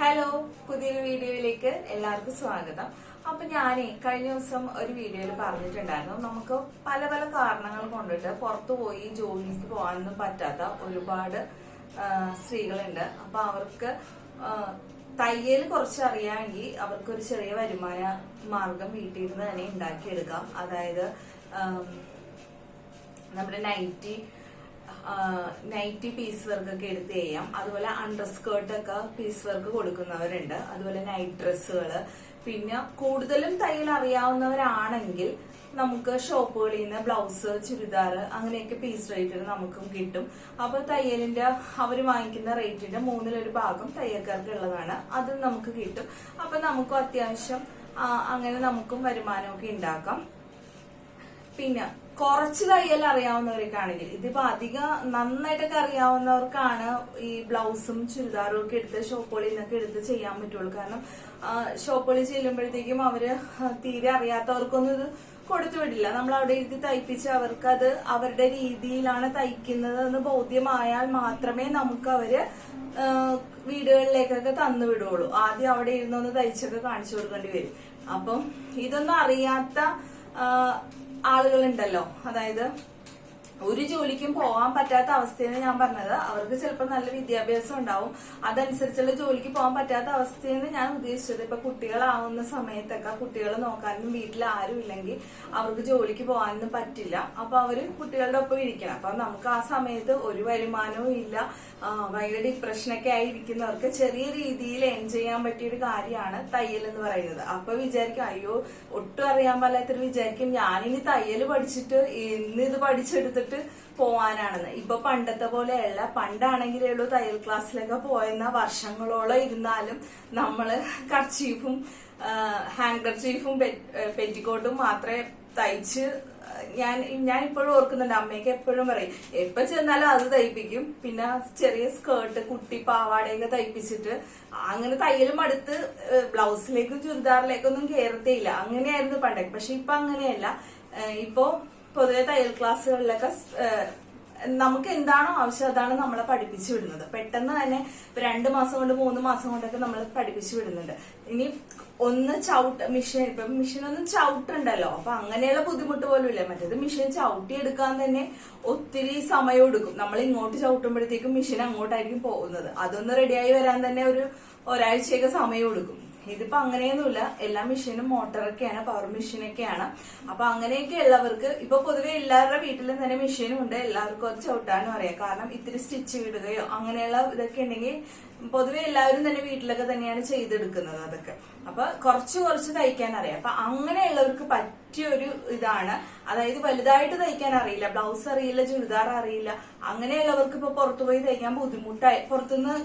Hello, പുതിയൊരു വീഡിയോയിലേക്ക് എല്ലാവർക്കും സ്വാഗതം. അപ്പൊ ഞാനേ കഴിഞ്ഞ ദിവസം ഒരു വീഡിയോയിൽ പറഞ്ഞിട്ടുണ്ടായിരുന്നു, നമുക്ക് പല പല കാരണങ്ങൾ കൊണ്ടിട്ട് പുറത്തു പോയി ജോലിക്ക് പോകാനൊന്നും പറ്റാത്ത ഒരുപാട് സ്ത്രീകളുണ്ട്. അപ്പൊ അവർക്ക് തയ്യൽ കുറച്ച് അറിയാമെങ്കിൽ അവർക്കൊരു ചെറിയ വരുമാന മാർഗം വീട്ടിൽ നിന്ന് തന്നെ ഉണ്ടാക്കിയെടുക്കാം. അതായത് നമ്മുടെ നൈറ്റി പീസ് വർക്ക് ഒക്കെ എടുത്ത് ചെയ്യാം. അതുപോലെ അണ്ടർ സ്കേർട്ട് ഒക്കെ പീസ് വർക്ക് കൊടുക്കുന്നവരുണ്ട്. അതുപോലെ നൈറ്റ് ഡ്രസ്സുകള്. പിന്നെ കൂടുതലും തയ്യൽ അറിയാവുന്നവരാണെങ്കിൽ നമുക്ക് ഷോപ്പുകളിൽ നിന്ന് ബ്ലൗസ്, ചുരിദാർ അങ്ങനെയൊക്കെ പീസ് റേറ്റിന് നമുക്കും കിട്ടും. അപ്പൊ തയ്യലിന്റെ അവര് വാങ്ങിക്കുന്ന റേറ്റിന്റെ മൂന്നിലൊരു ഭാഗം തയ്യൽക്കാർക്ക് ഉള്ളതാണ്. അതും നമുക്ക് കിട്ടും. അപ്പൊ നമുക്കും അത്യാവശ്യം അങ്ങനെ നമുക്കും വരുമാനമൊക്കെ ഉണ്ടാക്കാം. പിന്നെ കുറച്ച് തയ്യൽ അറിയാവുന്നവരൊക്കെ ആണെങ്കിൽ, ഇതിപ്പോ അധികം നന്നായിട്ടൊക്കെ അറിയാവുന്നവർക്കാണ് ഈ ബ്ലൗസും ചുരിദാറും ഒക്കെ എടുത്ത് ഷോപ്പുകളിൽ നിന്നൊക്കെ എടുത്ത് ചെയ്യാൻ പറ്റുള്ളൂ. കാരണം ഷോപ്പുകളിൽ ചെല്ലുമ്പോഴത്തേക്കും അവര് തീരെ അറിയാത്തവർക്കൊന്നും ഇത് കൊടുത്തു വിടില്ല. നമ്മൾ അവിടെ ഇരുത്തി തയ്പ്പിച്ച് അവർക്കത് അവരുടെ രീതിയിലാണ് തയ്ക്കുന്നത് എന്ന് ബോധ്യമായാൽ മാത്രമേ നമുക്ക് അവര് വീടുകളിലേക്കൊക്കെ തന്നു വിടുള്ളൂ. ആദ്യം അവിടെ ഇരുന്നൊന്ന് തയ്ച്ചൊക്കെ കാണിച്ചു കൊടുക്കേണ്ടി വരും. അപ്പം ഇതൊന്നും അറിയാത്ത ആളുകളുണ്ടല്ലോ, അതായത് ഒരു ജോലിക്കും പോകാൻ പറ്റാത്ത അവസ്ഥയെന്ന് ഞാൻ പറഞ്ഞത്, അവർക്ക് ചിലപ്പോൾ നല്ല വിദ്യാഭ്യാസം ഉണ്ടാവും, അതനുസരിച്ചുള്ള ജോലിക്ക് പോകാൻ പറ്റാത്ത അവസ്ഥയെന്ന് ഞാൻ ഉദ്ദേശിച്ചത്. ഇപ്പൊ കുട്ടികളാവുന്ന സമയത്തൊക്കെ കുട്ടികളെ നോക്കാനും വീട്ടിൽ ആരും ഇല്ലെങ്കിൽ അവർക്ക് ജോലിക്ക് പോകാനൊന്നും പറ്റില്ല. അപ്പൊ അവര് കുട്ടികളുടെ ഒപ്പം ഇരിക്കണം. അപ്പൊ നമുക്ക് ആ സമയത്ത് ഒരു വരുമാനവും ഇല്ല, ഭയങ്കര ഡിപ്രഷനൊക്കെ ആയിരിക്കുന്നവർക്ക് ചെറിയ രീതിയിൽ ഏൺ ചെയ്യാൻ പറ്റിയ ഒരു കാര്യമാണ് തയ്യൽ എന്ന് പറയുന്നത്. അപ്പൊ വിചാരിക്കും, അയ്യോ ഒട്ടും അറിയാൻ പാടില്ലാത്തൊരു വിചാരിക്കും, ഞാനിനി തയ്യൽ പഠിച്ചിട്ട് ഇന്നിത് പഠിച്ചെടുത്തിട്ട് പോവാനാണെന്ന്. ഇപ്പൊ പണ്ടത്തെ പോലെയല്ല. പണ്ടാണെങ്കിലേ ഉള്ളൂ തയ്യൽ ക്ലാസ്സിലൊക്കെ പോയെന്ന വർഷങ്ങളോളം ഇരുന്നാലും നമ്മള് കർച്ചീഫും ഹാൻഡ് കർച്ചീഫും പെറ്റിക്കോട്ടും മാത്രമേ തയ്ച്ച് ഞാൻ ഇപ്പോഴും ഓർക്കുന്നുണ്ട്. അമ്മയൊക്കെ എപ്പോഴും പറയും, എപ്പോ ചെന്നാലും അത് തയ്പ്പിക്കും. പിന്നെ ചെറിയ സ്കേർട്ട്, കുട്ടി പാവാടയൊക്കെ തയ്പ്പിച്ചിട്ട് അങ്ങനെ തയ്യലും അടുത്ത് ബ്ലൗസിലേക്കും ചുരിദാറിലേക്കൊന്നും കയറത്തേയില്ല. അങ്ങനെയായിരുന്നു പണ്ടൊക്കെ. പക്ഷെ ഇപ്പൊ അങ്ങനെയല്ല. ഇപ്പോ പൊതുവെ തയ്യൽ ക്ലാസ്സുകളിലൊക്കെ നമുക്ക് എന്താണോ ആവശ്യം അതാണ് നമ്മളെ പഠിപ്പിച്ചു വിടുന്നത്. പെട്ടെന്ന് തന്നെ 2 മാസം കൊണ്ട് 3 മാസം കൊണ്ടൊക്കെ നമ്മൾ പഠിപ്പിച്ചു വിടുന്നുണ്ട്. ഇനി ഒന്ന് മെഷീൻ ഒന്നും ചവിട്ടുണ്ടല്ലോ. അപ്പൊ അങ്ങനെയുള്ള ബുദ്ധിമുട്ട് പോലും ഇല്ല. മറ്റേത് മെഷീൻ ചവിട്ടിയെടുക്കാൻ തന്നെ ഒത്തിരി സമയം എടുക്കും. നമ്മൾ ഇങ്ങോട്ട് ചവിട്ടുമ്പോഴത്തേക്കും മെഷീൻ അങ്ങോട്ടായിരിക്കും പോകുന്നത്. അതൊന്ന് റെഡിയായി വരാൻ തന്നെ ഒരാഴ്ചയൊക്കെ സമയം എടുക്കും. ഇതിപ്പോ അങ്ങനെയൊന്നുമില്ല. എല്ലാ മെഷീനും മോട്ടറൊക്കെയാണ്, പവർ മെഷീനൊക്കെയാണ്. അപ്പൊ അങ്ങനെയൊക്കെ ഉള്ളവർക്ക് ഇപ്പൊ പൊതുവെ എല്ലാവരുടെ വീട്ടിലും തന്നെ മെഷീനും ഉണ്ട്. എല്ലാവർക്കും അത് ചവിട്ടാനും അറിയാം. കാരണം ഇത്തിരി സ്റ്റിച്ച് വിടുകയോ അങ്ങനെയുള്ള ഇതൊക്കെ ഉണ്ടെങ്കിൽ പൊതുവെ എല്ലാവരും തന്നെ വീട്ടിലൊക്കെ തന്നെയാണ് ചെയ്തെടുക്കുന്നത് അതൊക്കെ. അപ്പൊ കുറച്ച് തയ്ക്കാൻ അറിയാം. അപ്പൊ അങ്ങനെയുള്ളവർക്ക് പറ്റിയൊരു ഇതാണ്. അതായത് വലുതായിട്ട് തയ്ക്കാൻ അറിയില്ല, ബ്ലൗസ് അറിയില്ല, ചുരിദാർ അറിയില്ല, അങ്ങനെയുള്ളവർക്ക് ഇപ്പൊ പുറത്തുപോയി തയ്ക്കാൻ പുറത്തുനിന്ന്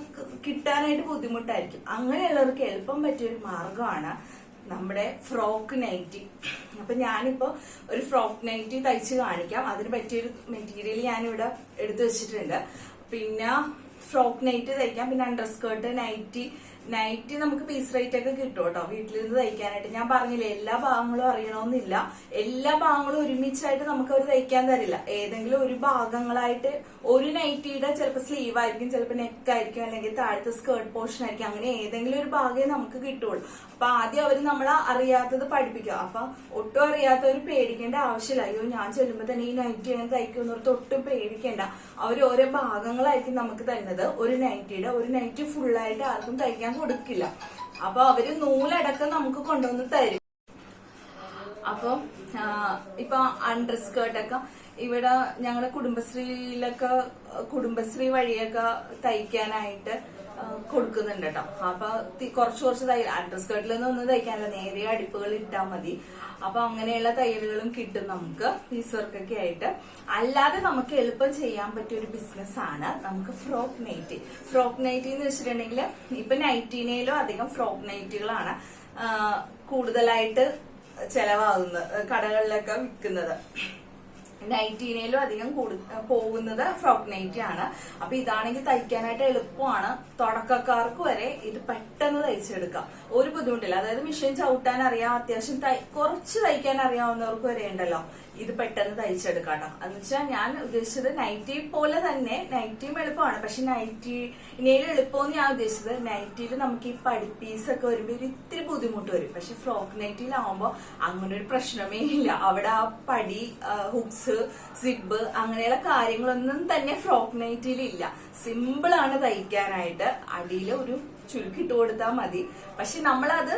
കിട്ടാനായിട്ട് ബുദ്ധിമുട്ടായിരിക്കും. അങ്ങനെയുള്ളവർക്ക് എളുപ്പം പറ്റിയൊരു മാർഗമാണ് നമ്മുടെ ഫ്രോക്ക് നൈറ്റി. അപ്പൊ ഞാനിപ്പോ ഒരു ഫ്രോക്ക് നൈറ്റി തയ്ച്ച് കാണിക്കാം. അതിന് പറ്റിയൊരു മെറ്റീരിയൽ ഞാനിവിടെ എടുത്തു വെച്ചിട്ടുണ്ട്. പിന്നെ ഫ്രോക്ക് നൈറ്റ് തയ്ക്കാം. പിന്നെ അണ്ടർ സ്കേർട്ട്, നൈറ്റി നമുക്ക് പീസ് റേറ്റ് ഒക്കെ കിട്ടും കേട്ടോ വീട്ടിലിരുന്ന് തയ്ക്കാനായിട്ട്. ഞാൻ പറഞ്ഞില്ലേ, എല്ലാ ഭാഗങ്ങളും അറിയണമെന്നില്ല. എല്ലാ ഭാഗങ്ങളും ഒരുമിച്ചായിട്ട് നമുക്ക് അവർ തയ്ക്കാൻ തരില്ല. ഏതെങ്കിലും ഒരു ഭാഗങ്ങളായിട്ട് ഒരു നൈറ്റിയുടെ ചിലപ്പോൾ സ്ലീവ് ആയിരിക്കും, ചിലപ്പോൾ നെക്ക് ആയിരിക്കും, അല്ലെങ്കിൽ താഴത്തെ സ്കേർട്ട് പോർഷൻ ആയിരിക്കും. അങ്ങനെ ഏതെങ്കിലും ഒരു ഭാഗമേ നമുക്ക് കിട്ടുള്ളൂ. അപ്പൊ ആദ്യം അവർ നമ്മളെ അറിയാത്തത് പഠിപ്പിക്കുക. അപ്പൊ ഒട്ടും അറിയാത്തവർ പേടിക്കേണ്ട ആവശ്യമില്ല. അയ്യോ ഞാൻ ചെല്ലുമ്പോ തന്നെ ഈ നൈറ്റി ഞാൻ തയ്ക്കുന്നവർക്ക് ഒട്ടും പേടിക്കേണ്ട. അവർ ഓരോ ഭാഗങ്ങളായിരിക്കും നമുക്ക് തരുന്നത്. ഒരു നൈറ്റി ഫുള്ളായിട്ട് ആർക്കും തയ്ക്കാൻ കൊടുക്കില്ല. അപ്പൊ അവര് നൂലടക്കം നമുക്ക് കൊണ്ടുവന്ന് തരും. അപ്പം ഇപ്പൊ അണ്ടർ സ്കേർട്ടൊക്കെ ഇവിടെ ഞങ്ങളുടെ കുടുംബശ്രീ വഴിയൊക്കെ തയ്ക്കാനായിട്ട് കൊടുക്കുന്നുണ്ട് കേട്ടോ. അപ്പൊ കുറച്ച് അണ്ടർ സ്കേർട്ടിലൊന്നും ഒന്നും തയ്ക്കാനല്ല, നേരിയ അടിപ്പുകൾ ഇട്ടാൽ മതി. അപ്പൊ അങ്ങനെയുള്ള തയ്യലുകളും കിട്ടും നമുക്ക് പീസ് വർക്കൊക്കെ ആയിട്ട്. അല്ലാതെ നമുക്ക് എളുപ്പം ചെയ്യാൻ പറ്റിയ ഒരു ബിസിനസ് ആണ് നമുക്ക് ഫ്രോക്ക് നൈറ്റി. ഫ്രോക്ക് നൈറ്റി എന്ന് വെച്ചിട്ടുണ്ടെങ്കിൽ ഇപ്പൊ നൈറ്റിനേലും അധികം ഫ്രോക്ക് നൈറ്റികളാണ് കൂടുതലായിട്ട് ചെലവാകുന്നത്, കടകളിലൊക്കെ വിൽക്കുന്നത്. നൈറ്റീനയിലും അധികം പോകുന്നത് ഫ്രോക്ക് നൈറ്റി ആണ്. അപ്പൊ ഇതാണെങ്കിൽ തയ്ക്കാനായിട്ട് എളുപ്പമാണ്. തുടക്കക്കാർക്ക് വരെ ഇത് പെട്ടെന്ന് തയ്ച്ചെടുക്കാം, ഒരു ബുദ്ധിമുട്ടില്ല. അതായത് മെഷീൻ ചവിട്ടാൻ അറിയാം, അത്യാവശ്യം കുറച്ച് തയ്ക്കാൻ അറിയാവുന്നവർക്ക് വരെ ഉണ്ടല്ലോ ഇത് പെട്ടെന്ന് തയ്ച്ചെടുക്കാം കേട്ടോ. എന്ന് വെച്ചാൽ ഞാൻ ഉദ്ദേശിച്ചത് നൈറ്റി പോലെ തന്നെ, നൈറ്റിയും എളുപ്പമാണ്, പക്ഷെ നൈറ്റിനേലും എളുപ്പമെന്ന് ഞാൻ ഉദ്ദേശിച്ചത് നൈറ്റിയിൽ നമുക്ക് ഈ പീസൊക്കെ വരുമ്പോൾ ഒരു ഇത്തിരി ബുദ്ധിമുട്ട് വരും. പക്ഷെ ഫ്രോക്ക് നൈറ്റിയിലാവുമ്പോൾ അങ്ങനെ ഒരു പ്രശ്നമേ ഇല്ല. അവിടെ ആ പടി, ഹുക്സ്, സിബ് അങ്ങനെയുള്ള കാര്യങ്ങളൊന്നും തന്നെ ഫ്രോക്ക് നൈറ്റിയിൽ ഇല്ല. സിമ്പിൾ ആണ് തയ്ക്കാനായിട്ട്. അടിയിൽ ഒരു ചുരുക്കിട്ട് കൊടുത്താൽ മതി. പക്ഷെ നമ്മളത്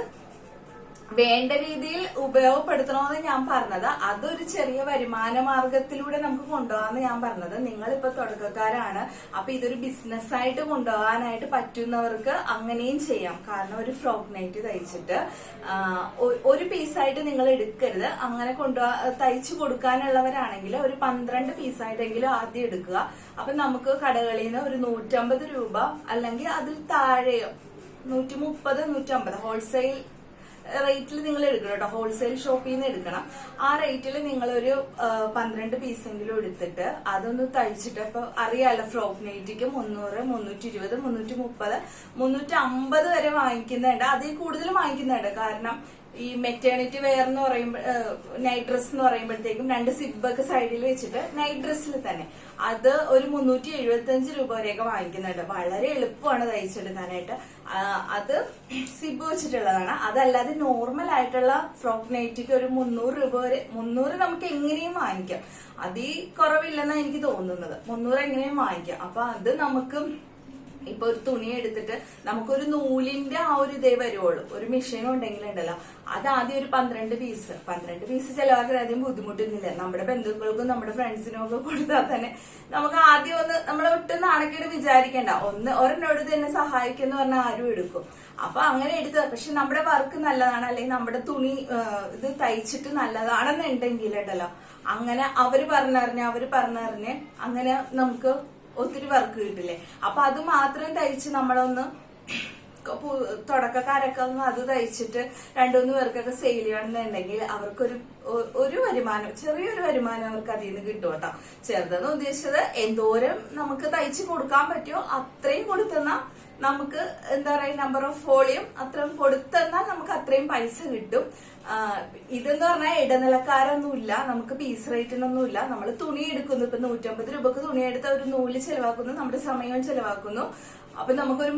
വേണ്ട രീതിയിൽ ഉപയോഗപ്പെടുത്തണമെന്ന് ഞാൻ പറഞ്ഞത്. അതൊരു ചെറിയ വരുമാന മാർഗത്തിലൂടെ നമുക്ക് കൊണ്ടുപോകാന്ന് ഞാൻ പറഞ്ഞത്. നിങ്ങളിപ്പോ തുടക്കക്കാരാണ്, അപ്പൊ ഇതൊരു ബിസിനസ്സായിട്ട് കൊണ്ടുപോകാനായിട്ട് പറ്റുന്നവർക്ക് അങ്ങനെയും ചെയ്യാം. കാരണം ഒരു ഫ്രോക്ക് നൈറ്റ് തയ്ച്ചിട്ട് ഒരു പീസായിട്ട് നിങ്ങൾ എടുക്കരുത്. അങ്ങനെ തയ്ച്ചു കൊടുക്കാനുള്ളവരാണെങ്കിൽ ഒരു 12 പീസായിട്ടെങ്കിലും ആദ്യം എടുക്കുക. അപ്പൊ നമുക്ക് കടകളിൽ നിന്ന് ഒരു 150 രൂപ അല്ലെങ്കിൽ അതിൽ താഴെയോ 130, 150 ഹോൾസെയിൽ റേറ്റിൽ നിങ്ങൾ എടുക്കണം കേട്ടോ. ഹോൾസെയിൽ ഷോപ്പിൽ നിന്ന് എടുക്കണം. ആ റേറ്റിൽ നിങ്ങളൊരു 12 പീസെങ്കിലും എടുത്തിട്ട് അതൊന്ന് തയ്ച്ചിട്ട്, ഇപ്പൊ അറിയാലോ ഫ്രോക്ക് നൈറ്റിക്ക് 300, 320, 330, 350 വരെ വാങ്ങിക്കുന്നുണ്ട്. അതിൽ കൂടുതൽ വാങ്ങിക്കുന്നുണ്ട്. കാരണം ഈ മെറ്റേണിറ്റി വെയർ എന്ന് പറയുമ്പോൾ, നൈറ്റ് ഡ്രസ് എന്ന് പറയുമ്പോഴത്തേക്കും 2 സിബൊക്കെ സൈഡിൽ വെച്ചിട്ട് നൈറ്റ് ഡ്രസ്സിൽ തന്നെ അത് ഒരു 375 രൂപ വരെയൊക്കെ വാങ്ങിക്കുന്നുണ്ട്. വളരെ എളുപ്പമാണ് തയ്ച്ചെടുക്കാനായിട്ട്. അത് സിബ് വെച്ചിട്ടുള്ളതാണ്. അതല്ലാതെ നോർമൽ ആയിട്ടുള്ള ഫ്രോക്ക് നൈറ്റിക്ക് ഒരു 300 രൂപ വരെ, 300 നമുക്ക് എങ്ങനെയും വാങ്ങിക്കാം. അതിൽ കുറവില്ലെന്നാണ് എനിക്ക് തോന്നുന്നത്. 300 എങ്ങനെയും വാങ്ങിക്കാം. അപ്പൊ അത് നമുക്ക് ഇപ്പൊ ഒരു തുണി എടുത്തിട്ട് നമുക്കൊരു നൂലിന്റെ ആ ഒരു ഇതേ വരുവുള്ളൂ. ഒരു മെഷീൻ ഉണ്ടെങ്കിലുണ്ടല്ലോ അത് ആദ്യം ഒരു 12 പീസ് ചെലവാക്കാൻ അധികം ബുദ്ധിമുട്ടൊന്നുമില്ല. നമ്മുടെ ബന്ധുക്കൾക്കും നമ്മുടെ ഫ്രണ്ട്സിനും ഒക്കെ കൊടുത്താൽ തന്നെ നമുക്ക് ആദ്യം ഒന്ന് നമ്മളെ ഒട്ടും നാണക്കേട് വിചാരിക്കണ്ട. ഒരെണ്ണോട് തന്നെ സഹായിക്കുന്ന പറഞ്ഞാൽ ആരും എടുക്കും. അപ്പൊ അങ്ങനെ എടുത്തത്. പക്ഷെ നമ്മുടെ വർക്ക് നല്ലതാണ്, അല്ലെങ്കിൽ നമ്മുടെ തുണി ഇത് തയ്ച്ചിട്ട് നല്ലതാണെന്നുണ്ടെങ്കിൽ ഉണ്ടല്ലോ അങ്ങനെ അവര് പറഞ്ഞറിഞ്ഞ് അങ്ങനെ നമുക്ക് ഒത്തിരി വർക്ക് കിട്ടില്ലേ. അപ്പൊ അത് മാത്രം തയ്ച്ച് നമ്മളൊന്ന് തുടക്കക്കാരൊക്കെ ഒന്ന് അത് തയ്ച്ചിട്ട് 2-3 പേർക്കൊക്കെ സെയിൽ ചെയ്യണമെന്നുണ്ടെങ്കിൽ അവർക്കൊരു വരുമാനം, ചെറിയൊരു വരുമാനം അവർക്ക് അതിൽ നിന്ന് കിട്ടും കേട്ടോ. ചെറുതെന്ന് ഉദ്ദേശിച്ചത് എന്തോരം നമുക്ക് തയ്ച്ച് കൊടുക്കാൻ പറ്റുമോ അത്രയും കൊടുത്തെന്നാൽ നമുക്ക് എന്താ പറയുക, നമ്പർ ഓഫ് വോളിയം അത്രയും കൊടുത്തെന്നാൽ നമുക്ക് അത്രയും പൈസ കിട്ടും. ഇതെന്ന് പറഞ്ഞാൽ ഇടനിലക്കാരൊന്നുമില്ല, നമുക്ക് പീസ് റേറ്റിനൊന്നുമില്ല. നമ്മൾ തുണി എടുക്കുന്നു. ഇപ്പൊ 150 രൂപക്ക് തുണി എടുത്ത ഒരു നൂല് ചെലവാക്കുന്നു, നമ്മുടെ സമയവും ചെലവാക്കുന്നു. അപ്പൊ നമുക്കൊരു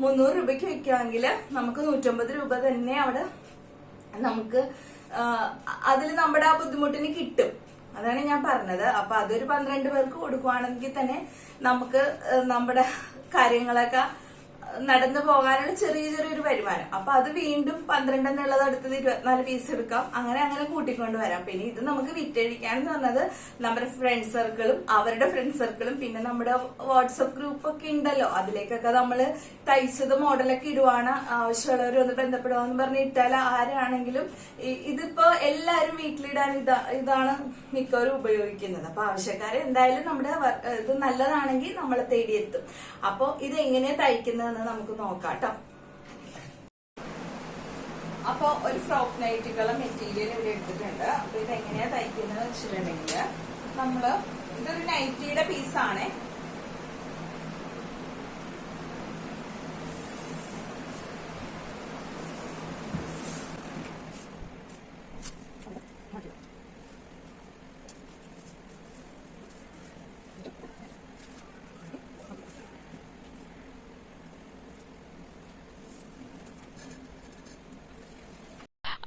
300 രൂപയ്ക്ക് വെക്കുകയാണെങ്കിൽ നമുക്ക് 150 രൂപ തന്നെ അവിടെ നമുക്ക് അതിൽ നമ്മുടെ ആ ബുദ്ധിമുട്ടിന് കിട്ടും. അതാണ് ഞാൻ പറഞ്ഞത്. അപ്പൊ അതൊരു 12 പേർക്ക് കൊടുക്കുവാണെങ്കിൽ തന്നെ നമുക്ക് നമ്മുടെ കാര്യങ്ങളൊക്കെ നടന്നു പോകാനുള്ള ചെറിയൊരു വരുമാനം. അപ്പൊ അത് വീണ്ടും 12 എന്നുള്ളത് അടുത്തത് 24 പീസ് എടുക്കാം. അങ്ങനെ കൂട്ടിക്കൊണ്ട് വരാം. പിന്നെ ഇത് നമുക്ക് വിറ്റഴിക്കാന്ന് പറഞ്ഞത് നമ്മുടെ ഫ്രണ്ട് സർക്കിളും അവരുടെ ഫ്രണ്ട് സർക്കിളും പിന്നെ നമ്മുടെ വാട്സപ്പ് ഗ്രൂപ്പ് ഒക്കെ ഉണ്ടല്ലോ, അതിലേക്കൊക്കെ നമ്മള് തയ്ച്ചത് മോഡലൊക്കെ ഇടുവാണ്. ആവശ്യമുള്ളവർ ഒന്ന് ബന്ധപ്പെടുവാന്ന് പറഞ്ഞ് ഇട്ടാൽ ആരാണെങ്കിലും ഇതിപ്പോ എല്ലാരും വീട്ടിലിടാൻ ഇതാണ് മിക്കവരും ഉപയോഗിക്കുന്നത്. അപ്പൊ ആവശ്യക്കാരെ എന്തായാലും നമ്മുടെ ഇത് നല്ലതാണെങ്കിൽ നമ്മളെ തേടിയെത്തും. അപ്പൊ ഇത് എങ്ങനെയാ തയ്ക്കുന്നതെന്ന് നമുക്ക് നോക്കാം കേട്ടോ. അപ്പൊ ഒരു ഫ്രോക്ക് നൈറ്റുകളുടെ മെറ്റീരിയൽ ഇവിടെ എടുത്തിട്ടുണ്ട്. അപ്പൊ ഇത് എങ്ങനെയാ തയ്ക്കുന്നത് വെച്ചിട്ടുണ്ടെങ്കിൽ ഇതൊരു നൈറ്റിയുടെ പീസാണ്.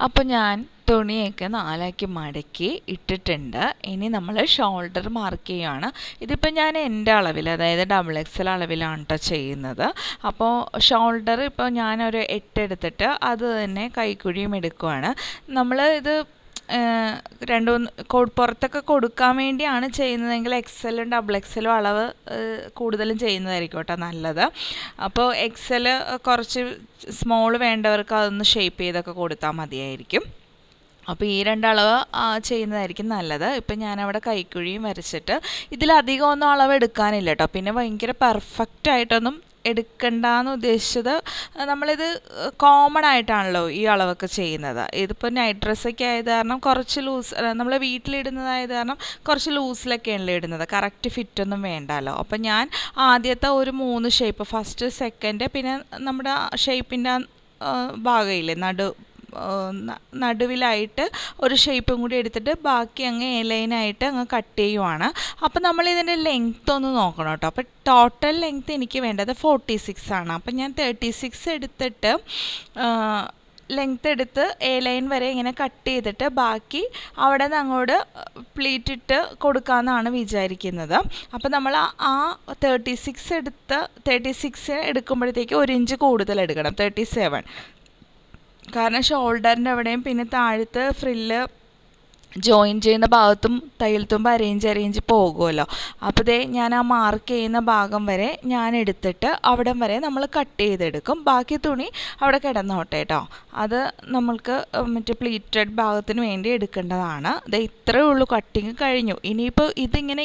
അപ്പോൾ ഞാൻ തുണിയൊക്കെ 4ആക്കി മടക്കി ഇട്ടിട്ടുണ്ട്. ഇനി നമ്മൾ ഷോൾഡർ മാർക്ക് ചെയ്യുകയാണ്. ഇതിപ്പോൾ ഞാൻ എൻ്റെ അളവിൽ, അതായത് XXL അളവിലാണ് കേട്ടോ ചെയ്യുന്നത്. അപ്പോൾ ഷോൾഡർ ഇപ്പോൾ ഞാനൊരു 8 എടുത്തിട്ട് അത് തന്നെ കൈക്കുഴിയും എടുക്കുവാണ്. നമ്മൾ ഇത് പുറത്തൊക്കെ കൊടുക്കാൻ വേണ്ടിയാണ് ചെയ്യുന്നതെങ്കിൽ XLഉം XXLഉം അളവ് കൂടുതലും ചെയ്യുന്നതായിരിക്കും കേട്ടോ നല്ലത്. അപ്പോൾ XL കുറച്ച് സ്മോൾ വേണ്ടവർക്ക് അതൊന്ന് ഷേപ്പ് ചെയ്തൊക്കെ കൊടുത്താൽ മതിയായിരിക്കും. അപ്പോൾ ഈ 2 അളവ് ചെയ്യുന്നതായിരിക്കും നല്ലത്. ഇപ്പം ഞാനവിടെ കൈക്കുഴിയും വരച്ചിട്ട് ഇതിലധികമൊന്നും അളവ് എടുക്കാനില്ല കേട്ടോ. പിന്നെ ഭയങ്കര പെർഫെക്റ്റ് ആയിട്ടൊന്നും എടുക്കണ്ടെന്ന് ഉദ്ദേശിച്ചത് നമ്മളിത് കോമൺ ആയിട്ടാണല്ലോ ഈ അളവൊക്കെ ചെയ്യുന്നത്. ഇതിപ്പോൾ നൈറ്റ് ഡ്രസ്സൊക്കെ ആയത് കാരണം കുറച്ച് ലൂസ്, നമ്മൾ വീട്ടിലിടുന്നതായത് കാരണം കുറച്ച് ലൂസിലൊക്കെയാണല്ലോ ഇടുന്നത്, കറക്റ്റ് ഫിറ്റൊന്നും വേണ്ടല്ലോ. അപ്പം ഞാൻ ആദ്യത്തെ ഒരു 3 ഷേപ്പ്, ഫസ്റ്റ് സെക്കൻഡ് പിന്നെ നമ്മുടെ ഷേപ്പിൻ്റെ ഭാഗമില്ലേ നടുവിലായിട്ട് ഒരു ഷേപ്പും കൂടി എടുത്തിട്ട് ബാക്കി അങ്ങ് എലൈനായിട്ട് അങ്ങ് കട്ട് ചെയ്യുവാണ്. അപ്പോൾ നമ്മളിതിൻ്റെ ലെങ്ത്ത് ഒന്ന് നോക്കണം കേട്ടോ. അപ്പോൾ ടോട്ടൽ ലെങ്ത്ത് എനിക്ക് വേണ്ടത് 46 ആണ്. അപ്പം ഞാൻ 36 എടുത്തിട്ട് ലെങ്ത്ത് എടുത്ത് എ ലൈൻ വരെ ഇങ്ങനെ കട്ട് ചെയ്തിട്ട് ബാക്കി അവിടെ നിന്ന് അങ്ങോട്ട് പ്ലീറ്റ് ഇട്ട് കൊടുക്കാമെന്നാണ് വിചാരിക്കുന്നത്. അപ്പോൾ നമ്മൾ ആ 36 എടുക്കുമ്പോഴത്തേക്ക് 1 ഇഞ്ച് കൂടുതൽ എടുക്കണം, 37. കാരണം ഷോൾഡറിൻ്റെ അവിടെയും പിന്നെ താഴത്ത് ഫ്രില്ല് ജോയിൻ ചെയ്യുന്ന ഭാഗത്തും തയ്യൽ തുമ്പ് അരയിഞ്ച് പോകുമല്ലോ. അപ്പോൾ ഞാൻ ആ മാർക്ക് ചെയ്യുന്ന ഭാഗം വരെ ഞാൻ എടുത്തിട്ട് അവിടം വരെ നമ്മൾ കട്ട് ചെയ്തെടുക്കും. ബാക്കി തുണി അവിടെ കിടന്നോട്ടെ കേട്ടോ. അത് നമ്മൾക്ക് മറ്റേ പ്ലീറ്റഡ് ഭാഗത്തിന് വേണ്ടി എടുക്കേണ്ടതാണ്. ഇത്രയേ ഉള്ളൂ, കട്ടിങ് കഴിഞ്ഞു. ഇനിയിപ്പോൾ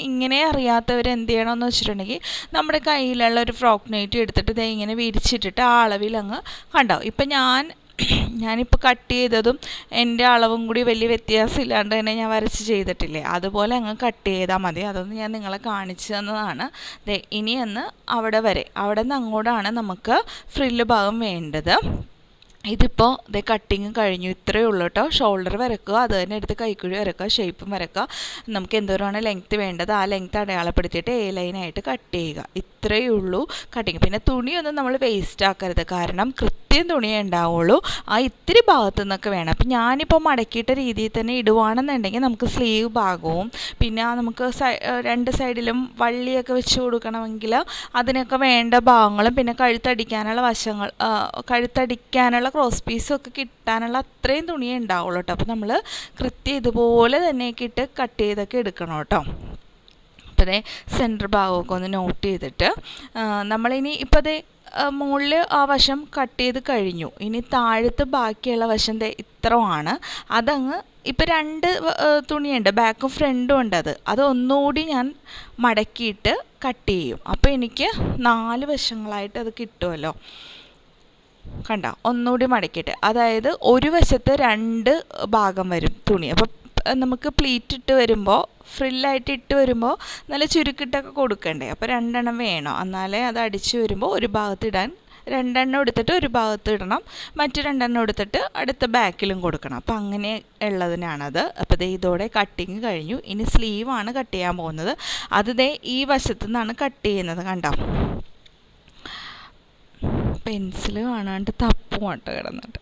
ഇങ്ങനെ അറിയാത്തവർ എന്ത് ചെയ്യണമെന്ന് വെച്ചിട്ടുണ്ടെങ്കിൽ നമ്മുടെ കയ്യിലുള്ള ഒരു ഫ്രോക്ക് നൈറ്റ് എടുത്തിട്ട് ഇങ്ങനെ വിരിച്ചിട്ടിട്ട് ആ അളവിൽ അങ്ങ് കണ്ടോ. ഇപ്പം ഞാനിപ്പോൾ കട്ട് ചെയ്തതും എൻ്റെ അളവും കൂടി വലിയ വ്യത്യാസം ഇല്ലാണ്ട് തന്നെ ഞാൻ വരച്ച് ചെയ്തിട്ടില്ലേ, അതുപോലെ അങ്ങ് കട്ട് ചെയ്താൽ മതി. അതൊന്ന് ഞാൻ നിങ്ങളെ കാണിച്ചു തന്നതാണ്. ഇനി അവിടെ നിന്ന് അങ്ങോട്ടാണ് നമുക്ക് ഫ്രില്ല് ഭാഗം വേണ്ടത്. ഇതിപ്പോൾ കട്ടിങ് കഴിഞ്ഞു, ഇത്രയേ ഉള്ളൂ കേട്ടോ. ഷോൾഡർ വരക്കുക, അത് തന്നെ എടുത്ത് കൈക്കുഴി വരക്കുക, ഷേപ്പും വരക്കുക. നമുക്ക് എന്തോരമാണ് ലെങ്ത്ത് വേണ്ടത് ആ ലെങ്ത്ത് അടയാളപ്പെടുത്തിയിട്ട് എ ലൈനായിട്ട് കട്ട് ചെയ്യുക. ഇത്രയേ ഉള്ളൂ കട്ടിങ്. പിന്നെ തുണിയൊന്നും നമ്മൾ വേസ്റ്റ് ആക്കരുത്, കാരണം കൃത്യം തുണിയേ ഉണ്ടാവുള്ളൂ. ആ ഇത്തിരി ഭാഗത്തു നിന്നൊക്കെ വേണം. അപ്പം ഞാനിപ്പോൾ മടക്കിയിട്ട രീതിയിൽ തന്നെ ഇടുവാണെന്നുണ്ടെങ്കിൽ നമുക്ക് സ്ലീവ് ഭാഗവും പിന്നെ നമുക്ക് 2 സൈഡിലും വള്ളിയൊക്കെ വെച്ച് കൊടുക്കണമെങ്കിൽ അതിനൊക്കെ വേണ്ട ഭാഗങ്ങളും പിന്നെ കഴുത്തടിക്കാനുള്ള ക്രോസ് പീസും ഒക്കെ കിട്ടാനുള്ള അത്രയും തുണിയേ ഉണ്ടാവുള്ളൂ കേട്ടോ. അപ്പോൾ നമ്മൾ കൃത്യം ഇതുപോലെ തന്നെയൊക്കെ ഇട്ട് കട്ട് ചെയ്തൊക്കെ എടുക്കണം കേട്ടോ. അപ്പോൾ സെൻറ്റർ ഭാഗമൊക്കെ ഒന്ന് നോട്ട് ചെയ്തിട്ട് നമ്മളിനി ഇപ്പോൾ മുകളിൽ ആ വശം കട്ട് ചെയ്ത് കഴിഞ്ഞു. ഇനി താഴത്ത് ബാക്കിയുള്ള വശം ഇത്രയാണ്. അതങ്ങ് ഇപ്പം 2 തുണിയുണ്ട്, ബാക്കും ഫ്രണ്ടും ഉണ്ട്. അത് ഒന്നുകൂടി ഞാൻ മടക്കിയിട്ട് കട്ട് ചെയ്യും. അപ്പോൾ എനിക്ക് 4 വശങ്ങളായിട്ട് അത് കിട്ടുമല്ലോ. കണ്ട, ഒന്നുകൂടി മടക്കിയിട്ട്, അതായത് ഒരു വശത്ത് 2 ഭാഗം വരും തുണി. അപ്പോൾ നമുക്ക് പ്ലീറ്റ് ഇട്ട് വരുമ്പോൾ ഫ്രില്ലായിട്ട് ഇട്ട് വരുമ്പോൾ നല്ല ചുരുക്കിട്ടൊക്കെ കൊടുക്കണ്ടേ. അപ്പോൾ 2 എണ്ണം വേണം, എന്നാലേ അത് അടിച്ച് വരുമ്പോൾ ഒരു ഭാഗത്ത് ഇടാൻ 2 എണ്ണം എടുത്തിട്ട് ഒരു ഭാഗത്ത് ഇടണം, മറ്റ് 2 എണ്ണം എടുത്തിട്ട് അടുത്ത ബാക്കിലും കൊടുക്കണം. അപ്പോൾ അങ്ങനെ ഉള്ളതിനാണത്. അപ്പോൾ ഇതോടെ കട്ടിങ് കഴിഞ്ഞു. ഇനി സ്ലീവാണ് കട്ട് ചെയ്യാൻ പോകുന്നത്. അത് ഈ വശത്തു നിന്നാണ് കട്ട് ചെയ്യുന്നത്. കണ്ടോ, പെൻസിൽ കാണാണ്ട് തപ്പുമാട്ടോ കിടന്നിട്ട്.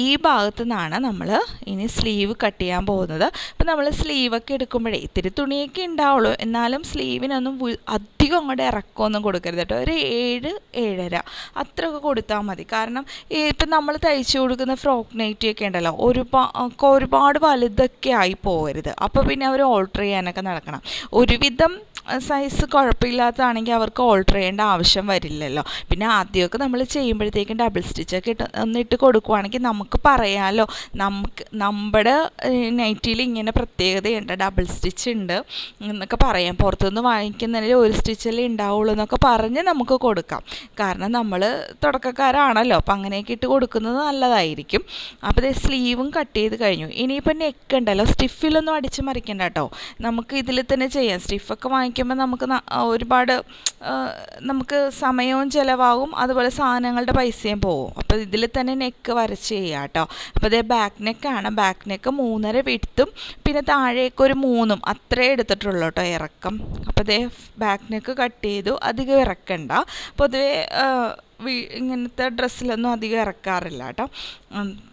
ഈ ഭാഗത്തു നിന്നാണ് നമ്മൾ ഇനി സ്ലീവ് കട്ട് ചെയ്യാൻ പോകുന്നത്. അപ്പോൾ നമ്മൾ സ്ലീവൊക്കെ എടുക്കുമ്പോഴേ ഇത്തിരി തുണിയൊക്കെ ഉണ്ടാവുള്ളൂ, എന്നാലും സ്ലീവിനൊന്നും അധികം അങ്ങോട്ട് ഇറക്കമൊന്നും കൊടുക്കരുത് കേട്ടോ. ഒരു 7-7.5 അത്രയൊക്കെ കൊടുത്താൽ മതി. കാരണം ഇപ്പം നമ്മൾ തയ്ച്ചു കൊടുക്കുന്ന ഫ്രോക്ക് നൈറ്റിയൊക്കെ ഉണ്ടല്ലോ, ഒരുപാട് വലുതൊക്കെ ആയി പോകരുത്. അപ്പോൾ പിന്നെ അവർ ഓൾട്ടർ ചെയ്യാനൊക്കെ നടക്കണം. ഒരുവിധം സൈസ് കുഴപ്പമില്ലാത്തതാണെങ്കിൽ അവർക്ക് ഓൾട്ടർ ചെയ്യേണ്ട ആവശ്യം വരില്ലല്ലോ. പിന്നെ ആദ്യമൊക്കെ നമ്മൾ ചെയ്യുമ്പോഴത്തേക്കും ഡബിൾ സ്റ്റിച്ചൊക്കെ ഇട്ട് കൊടുക്കുവാണെങ്കിൽ നമുക്ക് പറയാമല്ലോ, നമ്മുടെ നൈറ്റിയിൽ ഇങ്ങനെ പ്രത്യേകതയുണ്ട്, ഡബിൾ സ്റ്റിച്ച് ഉണ്ട് എന്നൊക്കെ പറയാം. പുറത്തുനിന്ന് വാങ്ങിക്കുന്നതിൽ ഒരു സ്റ്റിച്ചല്ലേ ഉണ്ടാവുള്ളൂ എന്നൊക്കെ പറഞ്ഞ് നമുക്ക് കൊടുക്കാം. കാരണം നമ്മൾ തുടക്കക്കാരാണല്ലോ, അപ്പം അങ്ങനെയൊക്കെ ഇട്ട് കൊടുക്കുന്നത് നല്ലതായിരിക്കും. അപ്പോൾ സ്ലീവും കട്ട് ചെയ്ത് കഴിഞ്ഞു. ഇനിയിപ്പോൾ നെക്ക് ഉണ്ടല്ലോ, സ്റ്റിഫിലൊന്നും അടിച്ച് മറിക്കണ്ട കേട്ടോ. നമുക്ക് ഇതിൽ തന്നെ ചെയ്യാം. സ്റ്റിഫൊക്കെ വാങ്ങിക്കുമ്പോൾ നമുക്ക് ഒരുപാട് നമുക്ക് സമയവും ചിലവാകും, അതുപോലെ സാധനങ്ങളുടെ പൈസയും പോകും. അപ്പോൾ ഇതിൽ തന്നെ നെക്ക് വരച്ച് ചെയ്യാം കേട്ടോ. അപ്പോൾ ബാക്ക് നെക്കാണ്. ബാക്ക് നെക്ക് 3.5 വിഡ്ത്തും പിന്നെ താഴേക്ക് ഒരു 3 അത്രേ എടുത്തിട്ടുള്ളൂ കേട്ടോ ഇറക്കം. അപ്പോൾ ബാക്ക് നെക്ക് കട്ട് ചെയ്തു. അധികം ഇറക്കണ്ട, പൊതുവേ ഇങ്ങനത്തെ ഡ്രസ്സിലൊന്നും അധികം ഇറക്കാറില്ല കേട്ടോ.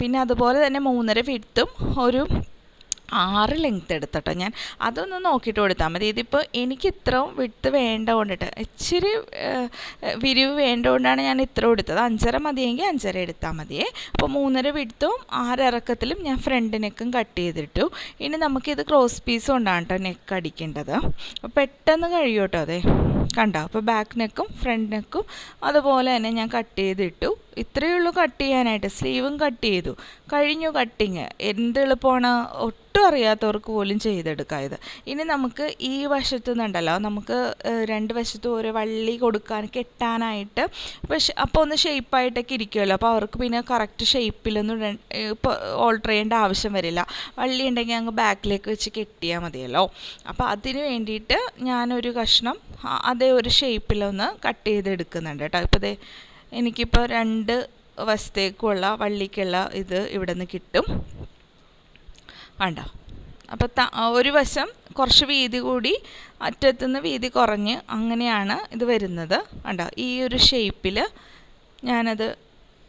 പിന്നെ അതുപോലെ തന്നെ 3.5 വിഡ്ത്തും ഒരു 6 ലെങ്ത്ത് എടുത്തിട്ടോ. ഞാൻ അതൊന്ന് നോക്കിയിട്ട് കൊടുത്താൽ മതി. ഇതിപ്പോൾ എനിക്ക് ഇത്രയും വിഡ്ത്ത് വേണ്ട കൊണ്ടിട്ട്, ഇച്ചിരി വിരിവ് വേണ്ടതുകൊണ്ടാണ് ഞാൻ ഇത്ര എടുത്തത്. 5.5 മതിയെങ്കിൽ 5.5 എടുത്താൽ മതിയേ. അപ്പോൾ 3.5 വിഡ്ത്തും 6 ഇറക്കത്തിലും ഞാൻ ഫ്രണ്ട് നെക്കും കട്ട് ചെയ്തിട്ടു. ഇനി നമുക്കിത് ക്രോസ് പീസ് കൊണ്ടാണ് കേട്ടോ നെക്ക് അടിക്കേണ്ടത്. അപ്പോൾ പെട്ടെന്ന് കഴിയും കേട്ടോ. കണ്ടോ, അപ്പോൾ ബാക്ക് നെക്കും ഫ്രണ്ട് നെക്കും അതുപോലെ തന്നെ ഞാൻ കട്ട് ചെയ്തിട്ടു. ഇത്രയേ ഉള്ളൂ കട്ട് ചെയ്യാനായിട്ട്. സ്ലീവും കട്ട് ചെയ്തു കഴിഞ്ഞു കട്ടിങ്. എന്ത് എളുപ്പമാണ്, ഒട്ടും അറിയാത്തവർക്ക് പോലും ചെയ്തെടുക്കാം ഇത്. ഇനി നമുക്ക് ഈ വശത്തു നിന്നുണ്ടല്ലോ, നമുക്ക് രണ്ട് വശത്തും ഒരു വള്ളി കൊടുക്കാൻ കെട്ടാനായിട്ട് അപ്പോൾ ഒന്ന് ഷേപ്പായിട്ടൊക്കെ ഇരിക്കുമല്ലോ. അപ്പോൾ അവർക്ക് പിന്നെ കറക്റ്റ് ഷേപ്പിലൊന്നും ഇപ്പോൾ ഓൾട്ടർ ചെയ്യേണ്ട ആവശ്യം വരില്ല. വള്ളി ഉണ്ടെങ്കിൽ അങ്ങ് ബാക്കിലേക്ക് വെച്ച് കെട്ടിയാൽ മതിയല്ലോ. അപ്പോൾ അതിന് വേണ്ടിയിട്ട് ഞാനൊരു കഷ്ണം അതേ ഒരു ഷേപ്പിലൊന്ന് കട്ട് ചെയ്തെടുക്കുന്നുണ്ട് കേട്ടോ. ഇപ്പോൾ എനിക്കിപ്പോൾ 2 വശത്തേക്കുള്ള വള്ളിക്കുള്ള ഇത് ഇവിടെ നിന്ന് കിട്ടും. വേണ്ട, അപ്പോൾ ഒരു വശം കുറച്ച് വീതി കൂടി അറ്റത്തുനിന്ന് വീതി കുറഞ്ഞ് അങ്ങനെയാണ് ഇത് വരുന്നത്. കണ്ടോ, ഈ ഒരു ഷേപ്പിൽ ഞാനത്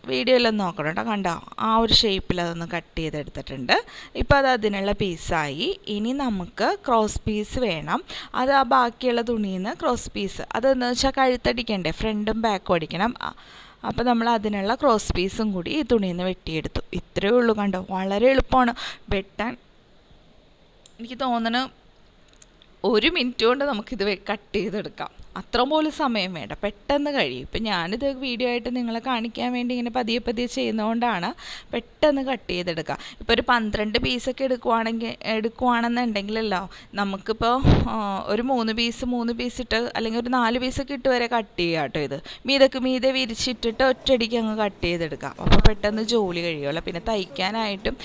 വീഡിയോയിലൊന്ന് നോക്കണം കേട്ടോ. കണ്ടോ, ആ ഒരു ഷേപ്പിൽ അതൊന്ന് കട്ട് ചെയ്തെടുത്തിട്ടുണ്ട്. ഇപ്പോൾ അത് അതിനുള്ള പീസായി. ഇനി നമുക്ക് ക്രോസ് പീസ് വേണം. അത് ആ ബാക്കിയുള്ള തുണിയിൽ നിന്ന് ക്രോസ് പീസ്, അതെന്ന് വെച്ചാൽ കഴുത്തടിക്കണ്ടേ, ഫ്രണ്ടും ബാക്കും അടിക്കണം. അപ്പോൾ നമ്മൾ അതിനുള്ള ക്രോസ് പീസും കൂടി ഈ തുണിയിൽ നിന്ന് വെട്ടിയെടുത്തു. ഇത്രയേ ഉള്ളൂ. കണ്ടോ, വളരെ എളുപ്പമാണ് വെട്ടാൻ. എനിക്ക് തോന്നണ 1 മിനിറ്റ് കൊണ്ട് നമുക്കിത് കട്ട് ചെയ്തെടുക്കാം. അത്ര പോലും സമയം വേണ്ട, പെട്ടെന്ന് കഴിയും. ഇപ്പം ഞാനിത് വീഡിയോ ആയിട്ട് നിങ്ങളെ കാണിക്കാൻ വേണ്ടി ഇങ്ങനെ പതിയെ പതിയെ ചെയ്യുന്നതുകൊണ്ടാണ് പെട്ടെന്ന് കട്ട് ചെയ്തെടുക്കുക. ഇപ്പോൾ ഒരു 12 പീസൊക്കെ എടുക്കുവാണെന്നുണ്ടെങ്കിലല്ലോ നമുക്കിപ്പോൾ ഒരു 3 പീസ് ഇട്ട് അല്ലെങ്കിൽ ഒരു 4 പീസൊക്കെ ഇട്ട് വരെ കട്ട് ചെയ്യാം കേട്ടോ. ഇത് മീതെ വിരിച്ചിട്ടിട്ട് ഒറ്റയടിക്ക് അങ്ങ് കട്ട് ചെയ്തെടുക്കാം. അപ്പോൾ പെട്ടെന്ന് ജോലി കഴിയുമല്ലോ. പിന്നെ തയ്ക്കാനായിട്ടും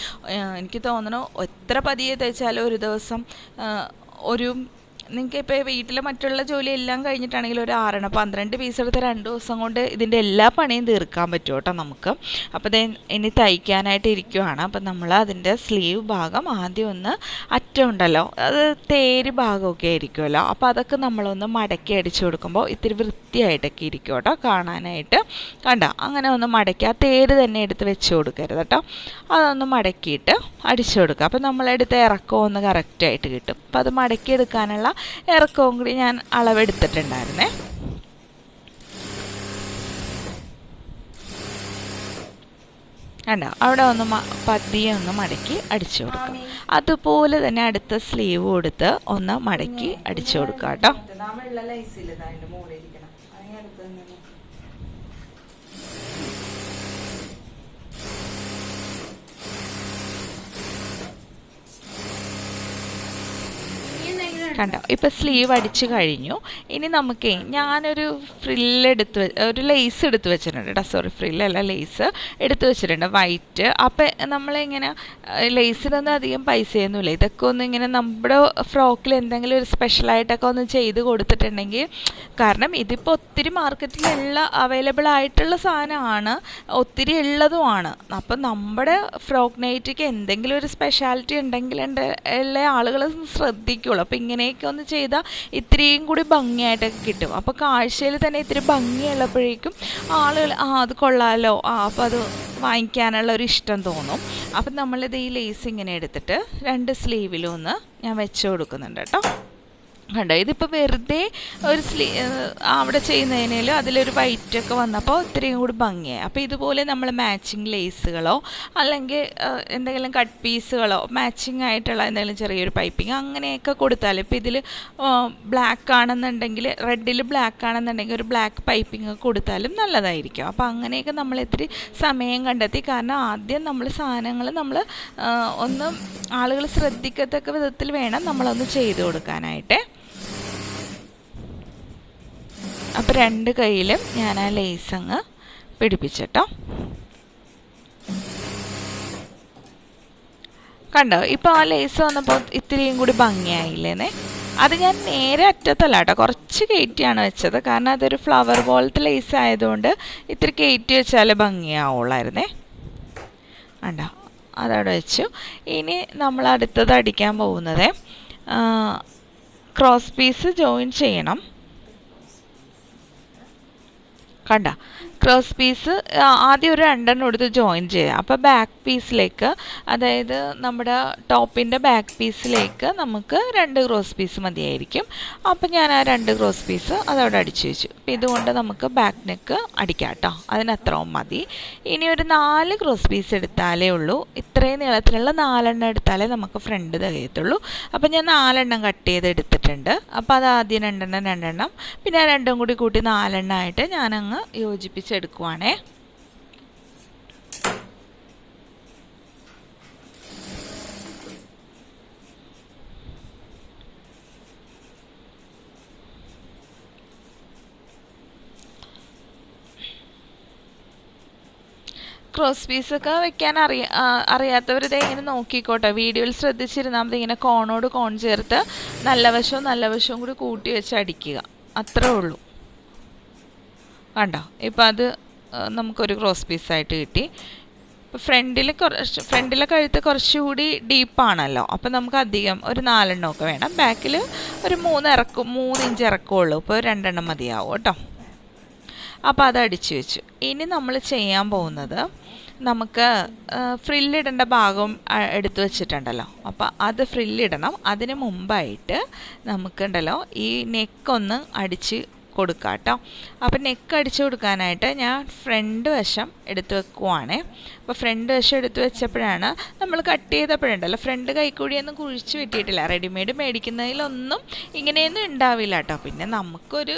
എനിക്ക് തോന്നണു എത്ര പതിയെ തയ്ച്ചാലും ഒരു ദിവസം നിങ്ങൾക്ക് ഇപ്പോൾ വീട്ടിലെ മറ്റുള്ള ജോലി എല്ലാം കഴിഞ്ഞിട്ടാണെങ്കിൽ ഒരു 12 പീസ് എടുത്ത് 2 ദിവസം കൊണ്ട് ഇതിൻ്റെ എല്ലാ പണിയും തീർക്കാൻ പറ്റും കേട്ടോ നമുക്ക്. അപ്പോൾ ഇനി തയ്ക്കാനായിട്ട് ഇരിക്കുവാണ്. അപ്പം നമ്മൾ അതിൻ്റെ സ്ലീവ് ഭാഗം ആദ്യം ഒന്ന് അറ്റം ഉണ്ടല്ലോ, അത് തേര് ഭാഗമൊക്കെ ആയിരിക്കുമല്ലോ. അപ്പോൾ അതൊക്കെ നമ്മളൊന്ന് മടക്കി അടിച്ചു കൊടുക്കുമ്പോൾ ഇത്തിരി വൃത്തിയായിട്ടൊക്കെ ഇരിക്കും കേട്ടോ കാണാനായിട്ട്. കണ്ടോ, അങ്ങനെ ഒന്ന് മടക്കി ആ തേര് തന്നെ എടുത്ത് വെച്ച് കൊടുക്കരുത് കേട്ടോ. അതൊന്ന് മടക്കിയിട്ട് അടിച്ചു കൊടുക്കുക. അപ്പോൾ നമ്മളെടുത്ത് ഇറക്കം ഒന്ന് കറക്റ്റായിട്ട് കിട്ടും. അപ്പോൾ അത് മടക്കിയെടുക്കാനുള്ള ഇറക്കവും കൂടി ഞാൻ അളവെടുത്തിട്ടുണ്ടായിരുന്നേ. കണ്ടോ, അവിടെ ഒന്ന് പതിയെ ഒന്ന് മടക്കി അടിച്ചു കൊടുക്കാം. അതുപോലെ തന്നെ അടുത്ത സ്ലീവ് കൊടുത്ത് ഒന്ന് മടക്കി അടിച്ചു കൊടുക്കാം കേട്ടോ. കണ്ടോ, ഇപ്പോൾ സ്ലീവ് അടിച്ച് കഴിഞ്ഞു. ഇനി നമുക്ക് ഞാനൊരു ഒരു ലേസ് എടുത്ത് വെച്ചിട്ടുണ്ട് കേട്ടോ. സോറി, ഫ്രില്ലല്ല, ലേസ് എടുത്ത് വെച്ചിട്ടുണ്ട് വൈറ്റ്. അപ്പം നമ്മളിങ്ങനെ ലേസിനൊന്നും അധികം പൈസയൊന്നുമില്ല. ഇതൊക്കെ ഒന്ന് ഇങ്ങനെ നമ്മുടെ ഫ്രോക്കിൽ എന്തെങ്കിലും ഒരു സ്പെഷ്യലായിട്ടൊക്കെ ഒന്ന് ചെയ്ത് കൊടുത്തിട്ടുണ്ടെങ്കിൽ, കാരണം ഇതിപ്പോൾ ഒത്തിരി മാർക്കറ്റിലുള്ള അവൈലബിൾ ആയിട്ടുള്ള സാധനമാണ്, ഒത്തിരി ഉള്ളതുമാണ്. അപ്പം നമ്മുടെ ഫ്രോക്ക് നൈറ്റിക്ക് എന്തെങ്കിലും ഒരു സ്പെഷ്യാലിറ്റി ഉണ്ടെങ്കിൽ എല്ലാ ആളുകൾ ശ്രദ്ധിക്കുള്ളൂ. അപ്പോൾ ഇങ്ങനെയൊക്കെ ഒന്ന് ചെയ്താൽ ഇത്രയും കൂടി ഭംഗിയായിട്ടൊക്കെ കിട്ടും. അപ്പോൾ കാഴ്ചയിൽ തന്നെ ഇത്തിരി ഭംഗിയുള്ളപ്പോഴേക്കും ആളുകൾ അത് കൊള്ളാമല്ലോ, അപ്പോൾ അത് വാങ്ങിക്കാനുള്ള ഒരു ഇഷ്ടം തോന്നും. അപ്പം നമ്മളിത് ഈ ലേസ് ഇങ്ങനെ എടുത്തിട്ട് 2 സ്ലീവിലും ഒന്ന് ഞാൻ വെച്ച് കൊടുക്കുന്നുണ്ട് കേട്ടോ. കണ്ടോ, ഇതിപ്പോൾ വെറുതെ ഒരു അവിടെ ചെയ്യുന്നതിനേലും അതിലൊരു വൈറ്റൊക്കെ വന്നപ്പോൾ ഇത്രയും കൂടി ഭംഗിയായി. അപ്പോൾ ഇതുപോലെ നമ്മൾ മാച്ചിങ് ലേസുകളോ അല്ലെങ്കിൽ എന്തെങ്കിലും കട്ട് പീസുകളോ മാച്ചിങ് ആയിട്ടുള്ള എന്തെങ്കിലും ചെറിയൊരു പൈപ്പിങ് അങ്ങനെയൊക്കെ കൊടുത്താൽ, ഇപ്പോൾ ഇതിൽ ബ്ലാക്ക് ആണെന്നുണ്ടെങ്കിൽ റെഡിൽ ബ്ലാക്ക് ആണെന്നുണ്ടെങ്കിൽ ഒരു ബ്ലാക്ക് പൈപ്പിംഗ് കൊടുത്താലും നല്ലതായിരിക്കും. അപ്പോൾ അങ്ങനെയൊക്കെ നമ്മൾ ഇത്തിരി സമയം കണ്ടെത്തി. കാരണം ആദ്യം നമ്മൾ സാധനങ്ങൾ ഒന്ന് ആളുകൾ ശ്രദ്ധിക്കത്തക്ക വിധത്തിൽ വേണം നമ്മളൊന്ന് ചെയ്ത് കൊടുക്കാനായിട്ട്. അപ്പോൾ 2 കൈയിലും ഞാൻ ആ ലേസ് അങ്ങ് പിടിപ്പിച്ചിട്ടോ. കണ്ടോ, ഇപ്പോൾ ആ ലേസ് വന്നപ്പോൾ ഇത്തിരിയും കൂടി ഭംഗിയായില്ലേന്നേ. അത് ഞാൻ നേരെ അറ്റത്തല്ല കേട്ടോ, കുറച്ച് കയറ്റിയാണ് വെച്ചത്. കാരണം അതൊരു ഫ്ലവർ പോലത്തെ ലേസ് ആയതുകൊണ്ട് ഇത്തിരി കയറ്റി വെച്ചാലേ ഭംഗിയാവുള്ളായിരുന്നേ. കണ്ടോ, അതവിടെ വെച്ചു. ഇനി നമ്മൾ അടുത്തത് അടിക്കാൻ പോകുന്നത് ക്രോസ് പീസ് ജോയിൻ ചെയ്യണം. കണ്ട, ക്രോസ് പീസ് ആദ്യം ഒരു 2 എടുത്ത് ജോയിൻ ചെയ്യാം. അപ്പോൾ ബാക്ക് പീസിലേക്ക്, അതായത് നമ്മുടെ ടോപ്പിൻ്റെ ബാക്ക് പീസിലേക്ക് നമുക്ക് 2 ക്രോസ് പീസ് മതിയായിരിക്കും. അപ്പോൾ ഞാൻ ആ 2 ക്രോസ് പീസ് അതവിടെ അടിച്ചു വെച്ചു. അപ്പോൾ ഇതുകൊണ്ട് നമുക്ക് ബാക്ക് നെക്ക് അടിക്കാം കേട്ടോ, അതിനത്രയും മതി. ഇനി ഒരു 4 ക്രോസ് പീസ് എടുത്താലേ ഉള്ളൂ. ഇത്രയും നീളത്തിലുള്ള 4 എടുത്താലേ നമുക്ക് ഫ്രണ്ട് തികയത്തുള്ളൂ. അപ്പോൾ ഞാൻ 4 കട്ട് ചെയ്ത് എടുത്തിട്ടുണ്ട്. അപ്പോൾ അത് ആദ്യം 2 പിന്നെ 2 കൂടി കൂട്ടി 4 ആയിട്ട് ഞാനങ്ങ് യോജിപ്പിച്ചെടുക്കുവാണേ. ക്രോസ് പീസൊക്കെ വെക്കാൻ അറിയാത്തവരിത് ഇങ്ങനെ നോക്കിക്കോട്ടെ, വീഡിയോയിൽ ശ്രദ്ധിച്ചിരുന്നാൽ മതി. ഇങ്ങനെ കോണോട് കോൺ ചേർത്ത് നല്ല വശവും കൂടി കൂട്ടി വെച്ച് അടിക്കുക, അത്രേ ഉള്ളൂ. കണ്ടോ, ഇപ്പം അത് നമുക്കൊരു ക്രോസ് പീസായിട്ട് കിട്ടി. ഇപ്പോൾ ഫ്രണ്ടിലെ കഴുത്ത് കുറച്ചുകൂടി ഡീപ്പാണല്ലോ, അപ്പം നമുക്ക് അധികം ഒരു 4 എണ്ണമൊക്കെ വേണം. ബാക്കിൽ ഒരു 3 ഇഞ്ച് ഇറക്കമുള്ളൂ, ഇപ്പോൾ 2 എണ്ണം മതിയാവും കേട്ടോ. അപ്പോൾ അത് അടിച്ചു വെച്ചു. ഇനി നമ്മൾ ചെയ്യാൻ പോകുന്നത്, നമുക്ക് ഫ്രില്ലിടേണ്ട ഭാഗം എടുത്തു വെച്ചിട്ടുണ്ടല്ലോ, അപ്പോൾ അത് ഫ്രില്ലിടണം. അതിന് മുമ്പായിട്ട് നമുക്കുണ്ടല്ലോ ഈ നെക്കൊന്ന് അടിച്ച് കൊടുക്കാം കേട്ടോ. അപ്പോൾ നെക്ക് അടിച്ചു കൊടുക്കാനായിട്ട് ഞാൻ ഫ്രണ്ട് വശം എടുത്ത് വെക്കുവാണേ. അപ്പോൾ ഫ്രണ്ട് വശം എടുത്ത് വെച്ചപ്പോഴാണ് നമ്മൾ കട്ട് ചെയ്തപ്പോഴുണ്ടല്ലോ ഫ്രണ്ട് കൈക്കൂടിയൊന്നും കുഴിച്ച് വെട്ടിയിട്ടില്ല. റെഡിമെയ്ഡ് മേടിക്കുന്നതിലൊന്നും ഇങ്ങനെയൊന്നും ഉണ്ടാവില്ല കേട്ടോ. പിന്നെ നമുക്കൊരു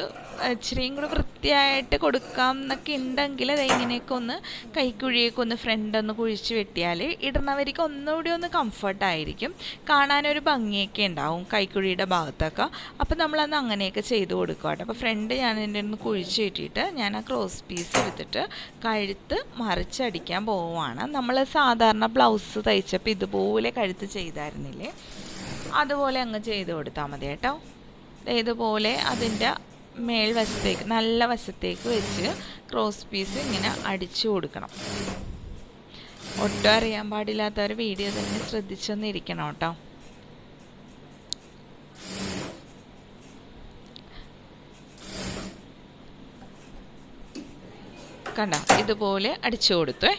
ഇച്ചിരിയും കൂടി വൃത്തിയായിട്ട് കൊടുക്കാം എന്നൊക്കെ ഉണ്ടെങ്കിൽ അത് ഇങ്ങനെയൊക്കെ ഒന്ന് കൈക്കുഴിയൊക്കെ ഒന്ന് ഫ്രണ്ട് ഒന്ന് കുഴിച്ച് വെട്ടിയാൽ ഇടുന്നവർക്ക് ഒന്നുകൂടി ഒന്ന് കംഫർട്ടായിരിക്കും, കാണാനൊരു ഭംഗിയൊക്കെ ഉണ്ടാവും കൈക്കുഴിയുടെ ഭാഗത്തൊക്കെ. അപ്പോൾ നമ്മളന്ന് അങ്ങനെയൊക്കെ ചെയ്ത് കൊടുക്കുക കേട്ടോ. അപ്പോൾ ഫ്രണ്ട് ഞാൻ എൻ്റെ ഒന്ന് കുഴിച്ച് വെട്ടിയിട്ട് ഞാൻ ആ ക്രോസ് പീസ് എടുത്തിട്ട് കഴുത്ത് മറിച്ചടിക്കാൻ പോവുകയാണ്. നമ്മൾ സാധാരണ ബ്ലൗസ് തയ്ച്ചപ്പോൾ ഇതുപോലെ കഴുത്ത് ചെയ്തായിരുന്നില്ലേ, അതുപോലെ അങ്ങ് ചെയ്ത് കൊടുത്താൽ മതി കേട്ടോ. ഇതുപോലെ അതിൻ്റെ മേൽവശത്തേക്ക് നല്ല വശത്തേക്ക് വെച്ച് ക്രോസ് പീസ് ഇങ്ങനെ അടിച്ചു കൊടുക്കണം. ഒട്ടും അറിയാൻ പാടില്ലാത്തവർ വീഡിയോ തന്നെ ശ്രദ്ധിച്ചൊന്നിരിക്കണം കേട്ടോ. കണ്ട, ഇതുപോലെ അടിച്ചു കൊടുത്തേ.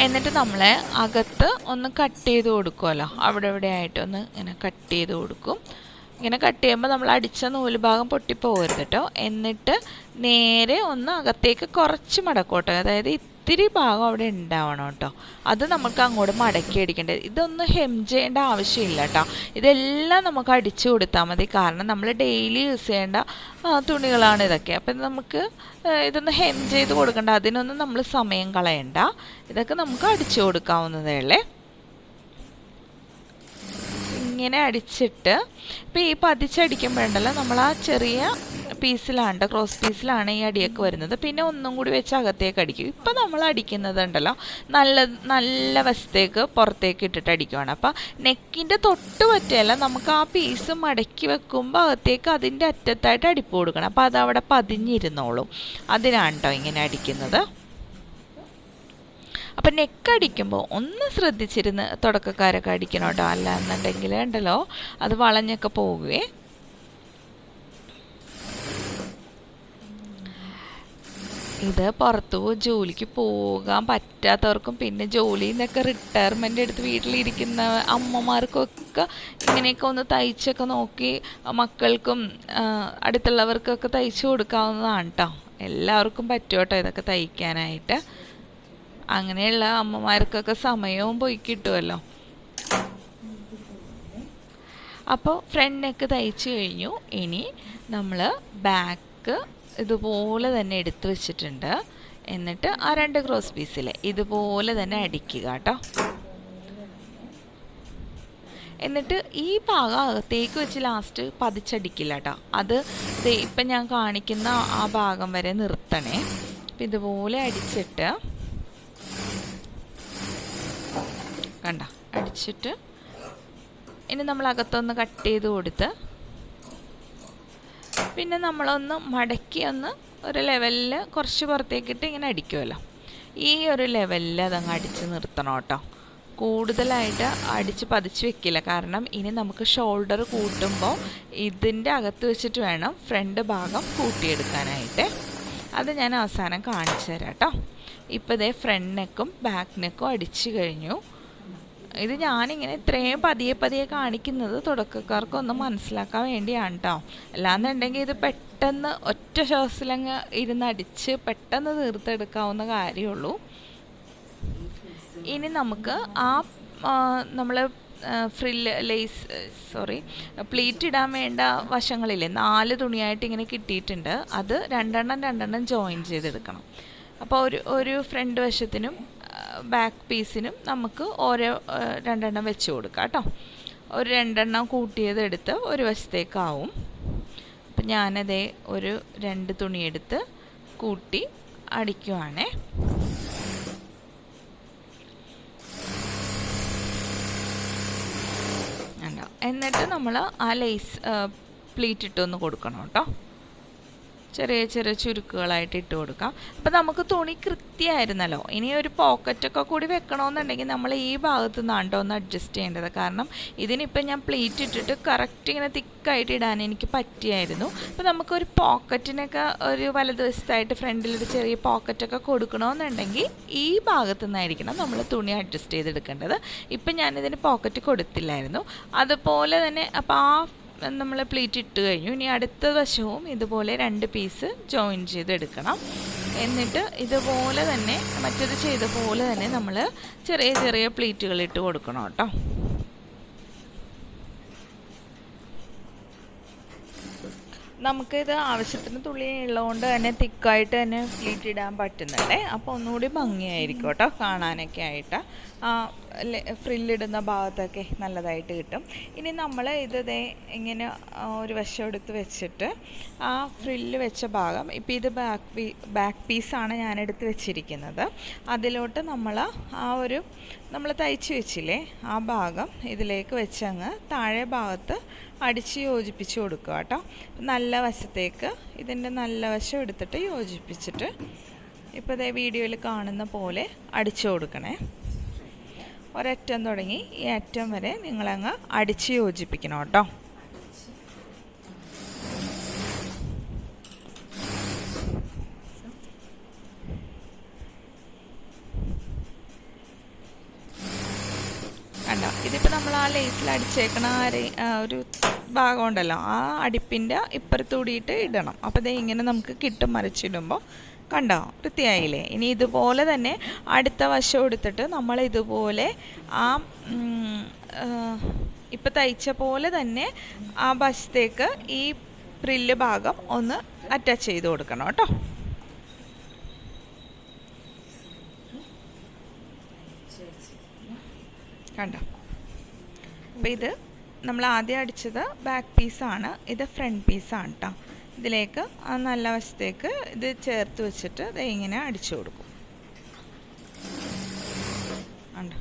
എന്നിട്ട് നമ്മൾ അകത്ത് ഒന്ന് കട്ട് ചെയ്ത് കൊടുക്കുമല്ലോ, അവിടെ ഇവിടെ ആയിട്ടൊന്ന് ഇങ്ങനെ കട്ട് ചെയ്ത് കൊടുക്കും. ഇങ്ങനെ കട്ട് ചെയ്യുമ്പോൾ നമ്മൾ അടിച്ച നൂല് ഭാഗം പൊട്ടിപ്പോകരുത് കേട്ടോ. എന്നിട്ട് നേരെ ഒന്ന് അകത്തേക്ക് കുറച്ച് മടക്കോട്ടെ, അതായത് ഇത്തിരി ഭാഗം അവിടെ ഉണ്ടാവണം കേട്ടോ. അത് നമുക്ക് അങ്ങോട്ട് മടക്കി അടിക്കേണ്ടത്. ഇതൊന്നും ഹെം ചെയ്യേണ്ട ആവശ്യമില്ല കേട്ടോ. ഇതെല്ലാം നമുക്ക് അടിച്ചു കൊടുത്താൽ മതി, കാരണം നമ്മൾ ഡെയിലി യൂസ് ചെയ്യേണ്ട തുണികളാണ് ഇതൊക്കെ. അപ്പം നമുക്ക് ഇതൊന്ന് ഹെം ചെയ്ത് കൊടുക്കണ്ട, അതിനൊന്നും നമ്മൾ സമയം കളയണ്ട. ഇതൊക്കെ നമുക്ക് അടിച്ചു കൊടുക്കാവുന്നതേ ഉള്ളേ. ഇങ്ങനെ അടിച്ചിട്ട് ഇപ്പോൾ ഈ പതിച്ചടിക്കുമ്പോഴുണ്ടല്ലോ നമ്മൾ ആ ചെറിയ പീസിലാണ്, ക്രോസ് പീസിലാണ് ഈ അടിയൊക്കെ വരുന്നത്. പിന്നെ ഒന്നും കൂടി വെച്ച് അകത്തേക്ക് അടിക്കും. ഇപ്പം നമ്മൾ അടിക്കുന്നതുണ്ടല്ലോ നല്ല വശത്തേക്ക് പുറത്തേക്ക് ഇട്ടിട്ട് അടിക്കുവാണ്. അപ്പം നെക്കിൻ്റെ തൊട്ട് പറ്റിയല്ല, നമുക്ക് ആ പീസ് മടക്കി വെക്കുമ്പോൾ അകത്തേക്ക് അതിൻ്റെ അറ്റത്തായിട്ട് അടിപ്പ് കൊടുക്കണം. അപ്പോൾ അതവിടെ പതിഞ്ഞിരുന്നോളും. അതിനാണ് കേട്ടോ ഇങ്ങനെ അടിക്കുന്നത്. അപ്പം നെക്കടിക്കുമ്പോൾ ഒന്ന് ശ്രദ്ധിച്ചിരുന്ന് തുടക്കക്കാരൊക്കെ അടിക്കണം കേട്ടോ, അല്ല എന്നുണ്ടെങ്കിൽ ഉണ്ടല്ലോ അത് വളഞ്ഞൊക്കെ പോകുകയെ. ഇത് പുറത്തു ജോലിക്ക് പോകാൻ പറ്റാത്തവർക്കും പിന്നെ ജോലിയിൽ നിന്നൊക്കെ റിട്ടയർമെൻ്റ് എടുത്ത് വീട്ടിലിരിക്കുന്ന അമ്മമാർക്കൊക്കെ ഇങ്ങനെയൊക്കെ ഒന്ന് തയ്ച്ചൊക്കെ നോക്കി മക്കൾക്കും അടുത്തുള്ളവർക്കൊക്കെ തയ്ച്ചു കൊടുക്കാവുന്നതാണ് കേട്ടോ. എല്ലാവർക്കും പറ്റും കേട്ടോ ഇതൊക്കെ തയ്ക്കാനായിട്ട്. അങ്ങനെയുള്ള അമ്മമാർക്കൊക്കെ സമയവും പോയി കിട്ടുമല്ലോ. അപ്പോൾ ഫ്രണ്ട് നെക്ക് തയ്ച്ചു കഴിഞ്ഞു. ഇനി നമ്മൾ ബാക്ക് ഇതുപോലെ തന്നെ എടുത്തു വെച്ചിട്ടുണ്ട്. എന്നിട്ട് ആ 2 ക്രോസ് പീസിൽ ഇതുപോലെ തന്നെ അടിക്കുക കേട്ടോ. എന്നിട്ട് ഈ ഭാഗം അകത്തേക്ക് വെച്ച് ലാസ്റ്റ് പതിച്ചടിക്കില്ല കേട്ടോ. അത് ഇപ്പം ഞാൻ കാണിക്കുന്ന ആ ഭാഗം വരെ നിർത്തണേ. അപ്പം ഇതുപോലെ അടിച്ചിട്ട് കണ്ട, അടിച്ചിട്ട് ഇനി നമ്മൾ അകത്തൊന്ന് കട്ട് ചെയ്ത് കൊടുത്ത് പിന്നെ നമ്മളൊന്ന് മടക്കി ഒന്ന് ഒരു ലെവലിൽ കുറച്ച് പുറത്തേക്കിട്ട് ഇങ്ങനെ അടിക്കുമല്ലോ, ഈ ഒരു ലെവലിൽ അതങ്ങ് അടിച്ച് നിർത്തണം കേട്ടോ. കൂടുതലായിട്ട് അടിച്ച് പതിച്ച് വെക്കില്ല, കാരണം ഇനി നമുക്ക് ഷോൾഡർ കൂട്ടുമ്പോൾ ഇതിൻ്റെ അകത്ത് വെച്ചിട്ട് വേണം ഫ്രണ്ട് ഭാഗം കൂട്ടിയെടുക്കാനായിട്ട്. അത് ഞാൻ അവസാനം കാണിച്ചു തരാം കേട്ടോ. ഇപ്പോൾ ഇതേ ഫ്രണ്ട് നെക്കും ബാക്ക് നെക്കും അടിച്ചു കഴിഞ്ഞു. ഇത് ഞാനിങ്ങനെ ഇത്രയും പതിയെ കാണിക്കുന്നത് തുടക്കക്കാർക്കൊന്ന് മനസ്സിലാക്കാൻ വേണ്ടിയാണ് കേട്ടോ. അല്ലാന്നുണ്ടെങ്കിൽ ഇത് പെട്ടെന്ന് ഒറ്റ ശ്വാസത്തിലങ്ങ് ഇരുന്നടിച്ച് പെട്ടെന്ന് തീർത്തെടുക്കാവുന്ന കാര്യമുള്ളൂ. ഇനി നമുക്ക് നമ്മൾ പ്ലീറ്റ് ഇടാൻ വേണ്ട വശങ്ങളില്ലേ 4 തുണിയായിട്ട് ഇങ്ങനെ കിട്ടിയിട്ടുണ്ട്. അത് രണ്ടെണ്ണം ജോയിൻ ചെയ്തെടുക്കണം. അപ്പോൾ ഒരു ഫ്രണ്ട് വശത്തിനും ബാക്ക് പീസിനും നമുക്ക് ഓരോ 2 എണ്ണം വെച്ച് കൊടുക്കാം കേട്ടോ. ഒരു 2 എണ്ണം കൂട്ടിയതെടുത്ത് ഒരു വശത്തേക്കാവും. അപ്പം ഞാനതേ ഒരു 2 തുണിയെടുത്ത് കൂട്ടി അടിക്കുവാണേ. എന്നിട്ട് നമ്മൾ ആ ലേസ് പ്ലീറ്റ് ഇട്ടൊന്ന് കൊടുക്കണം കേട്ടോ. ചെറിയ ചെറിയ ചുരുക്കുകളായിട്ട് ഇട്ട് കൊടുക്കാം. അപ്പോൾ നമുക്ക് തുണി കൃത്യമായിരുന്നല്ലോ. ഇനി ഒരു പോക്കറ്റൊക്കെ കൂടി വെക്കണമെന്നുണ്ടെങ്കിൽ നമ്മൾ ഈ ഭാഗത്ത് നിന്നാണ് കേട്ടോ ഒന്ന് അഡ്ജസ്റ്റ് ചെയ്യേണ്ടത്. കാരണം ഇതിനിപ്പോൾ ഞാൻ പ്ലീറ്റ് ഇട്ടിട്ട് കറക്റ്റ് ഇങ്ങനെ തിക്കായിട്ട് ഇടാൻ എനിക്ക് പറ്റിയായിരുന്നു. അപ്പോൾ നമുക്കൊരു പോക്കറ്റിനൊക്കെ ഒരു വലതുവശത്തായിട്ട് ഫ്രണ്ടിലൊരു ചെറിയ പോക്കറ്റൊക്കെ കൊടുക്കണമെന്നുണ്ടെങ്കിൽ ഈ ഭാഗത്തു നിന്നായിരിക്കണം നമ്മൾ തുണി അഡ്ജസ്റ്റ് ചെയ്തെടുക്കേണ്ടത്. ഇപ്പം ഞാനിതിന് പോക്കറ്റ് കൊടുത്തില്ലായിരുന്നു. അതുപോലെ തന്നെ അപ്പോൾ ആ നമ്മൾ പ്ലീറ്റ് ഇട്ട് കഴിഞ്ഞു. ഇനി അടുത്ത വശവും ഇതുപോലെ 2 പീസ് ജോയിൻ ചെയ്തെടുക്കണം. എന്നിട്ട് ഇതുപോലെ തന്നെ മറ്റേത് ചെയ്ത പോലെ തന്നെ നമ്മൾ ചെറിയ ചെറിയ പ്ലീറ്റുകൾ ഇട്ട് കൊടുക്കണം കേട്ടോ. നമുക്കിത് ആവശ്യത്തിന് തുണി ഉള്ളതുകൊണ്ട് തന്നെ തിക്കായിട്ട് തന്നെ പ്ലീറ്റ് ഇടാൻ പറ്റുന്നുണ്ട്. അപ്പോൾ ഒന്നുകൂടി ഭംഗിയായിരിക്കും കേട്ടോ കാണാനൊക്കെ ആയിട്ട്. ഫ്രില്ലിടുന്ന ഭാഗത്തൊക്കെ നല്ലതായിട്ട് കിട്ടും. ഇനി നമ്മൾ ഇത് ഇങ്ങനെ ഒരു വശം എടുത്ത് വെച്ചിട്ട് ആ ഫ്രില്ല് വെച്ച ഭാഗം, ഇപ്പോൾ ഇത് ബാക്ക് പീസാണ് ഞാനെടുത്ത് വെച്ചിരിക്കുന്നത്. അതിലോട്ട് നമ്മൾ നമ്മൾ തയ്ച്ച് വെച്ചില്ലേ ആ ഭാഗം ഇതിലേക്ക് വെച്ചങ്ങ് താഴെ ഭാഗത്ത് അടിച്ച് യോജിപ്പിച്ച് കൊടുക്കുക കേട്ടോ. നല്ല വശത്തേക്ക് ഇതിൻ്റെ നല്ല വശം എടുത്തിട്ട് യോജിപ്പിച്ചിട്ട് ഇപ്പോൾ ഇതേ വീഡിയോയിൽ കാണുന്ന പോലെ അടിച്ചു കൊടുക്കണേ. ഒരറ്റം തുടങ്ങി ഈ അറ്റം വരെ നിങ്ങളങ്ങ് അടിച്ച് യോജിപ്പിക്കണം കേട്ടോ. കണ്ടോ, ഇതിപ്പോൾ നമ്മൾ ആ ലേസിൽ അടിച്ചേക്കണ ഒരു ഭാഗം ഉണ്ടല്ലോ, ആ അടിപ്പിൻ്റെ ഇപ്പുറത്തൂടിയിട്ട് ഇടണം. അപ്പോൾ ഇത് ഇങ്ങനെ നമുക്ക് കിട്ടും മറിച്ചിടുമ്പോൾ. കണ്ടോ, വൃത്തിയായില്ലേ? ഇനി ഇതുപോലെ തന്നെ അടുത്ത വശം എടുത്തിട്ട് നമ്മൾ ഇതുപോലെ ആ ഇപ്പം തയ്ച്ച പോലെ തന്നെ ആ വശത്തേക്ക് ഈ പ്രില്ല് ഭാഗം ഒന്ന് അറ്റാച്ച് ചെയ്ത് കൊടുക്കണം കേട്ടോ. കണ്ടോ, അപ്പോൾ ഇത് നമ്മൾ ആദ്യം അടിച്ചത് ബാക്ക് പീസാണ്, ഇത് ഫ്രണ്ട് പീസാണ് കേട്ടോ. ഇതിലേക്ക് ആ നല്ല വശത്തേക്ക് ഇത് ചേർത്ത് വെച്ചിട്ട് ഇത് ഇങ്ങനെ അടിച്ചു കൊടുക്കും. കണ്ടോ,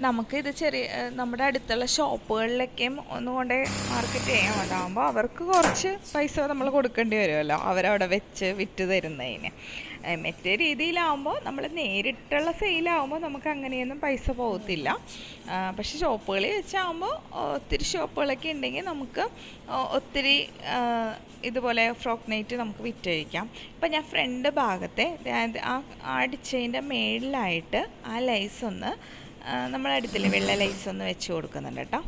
നമുക്കിത് നമ്മുടെ അടുത്തുള്ള ഷോപ്പുകളിലൊക്കെയും ഒന്നുകൊണ്ട് മാർക്കറ്റ് ചെയ്യാം. അതാകുമ്പോൾ അവർക്ക് കുറച്ച് പൈസ നമ്മൾ കൊടുക്കേണ്ടി വരുമല്ലോ, അവരവിടെ വെച്ച് വിറ്റ് തരുന്നതിന്. മറ്റേ രീതിയിലാവുമ്പോൾ നമ്മൾ നേരിട്ടുള്ള സെയിലാവുമ്പോൾ നമുക്ക് അങ്ങനെയൊന്നും പൈസ പോകത്തില്ല. പക്ഷെ ഷോപ്പുകളിൽ വെച്ചാകുമ്പോൾ ഒത്തിരി ഷോപ്പുകളൊക്കെ ഉണ്ടെങ്കിൽ നമുക്ക് ഒത്തിരി ഇതുപോലെ ഫ്രോക്ക് നൈറ്റ് നമുക്ക് വിറ്റഴിക്കാം. ഇപ്പം ഞാൻ ഫ്രണ്ട് ഭാഗത്തെ ആ അടിച്ചതിൻ്റെ മേളിലായിട്ട് ആ ലൈസ് ഒന്ന് നമ്മളടുത്തില്ലേ വെള്ള ലൈസ് ഒന്ന് വെച്ച് കൊടുക്കുന്നുണ്ട് കേട്ടോ.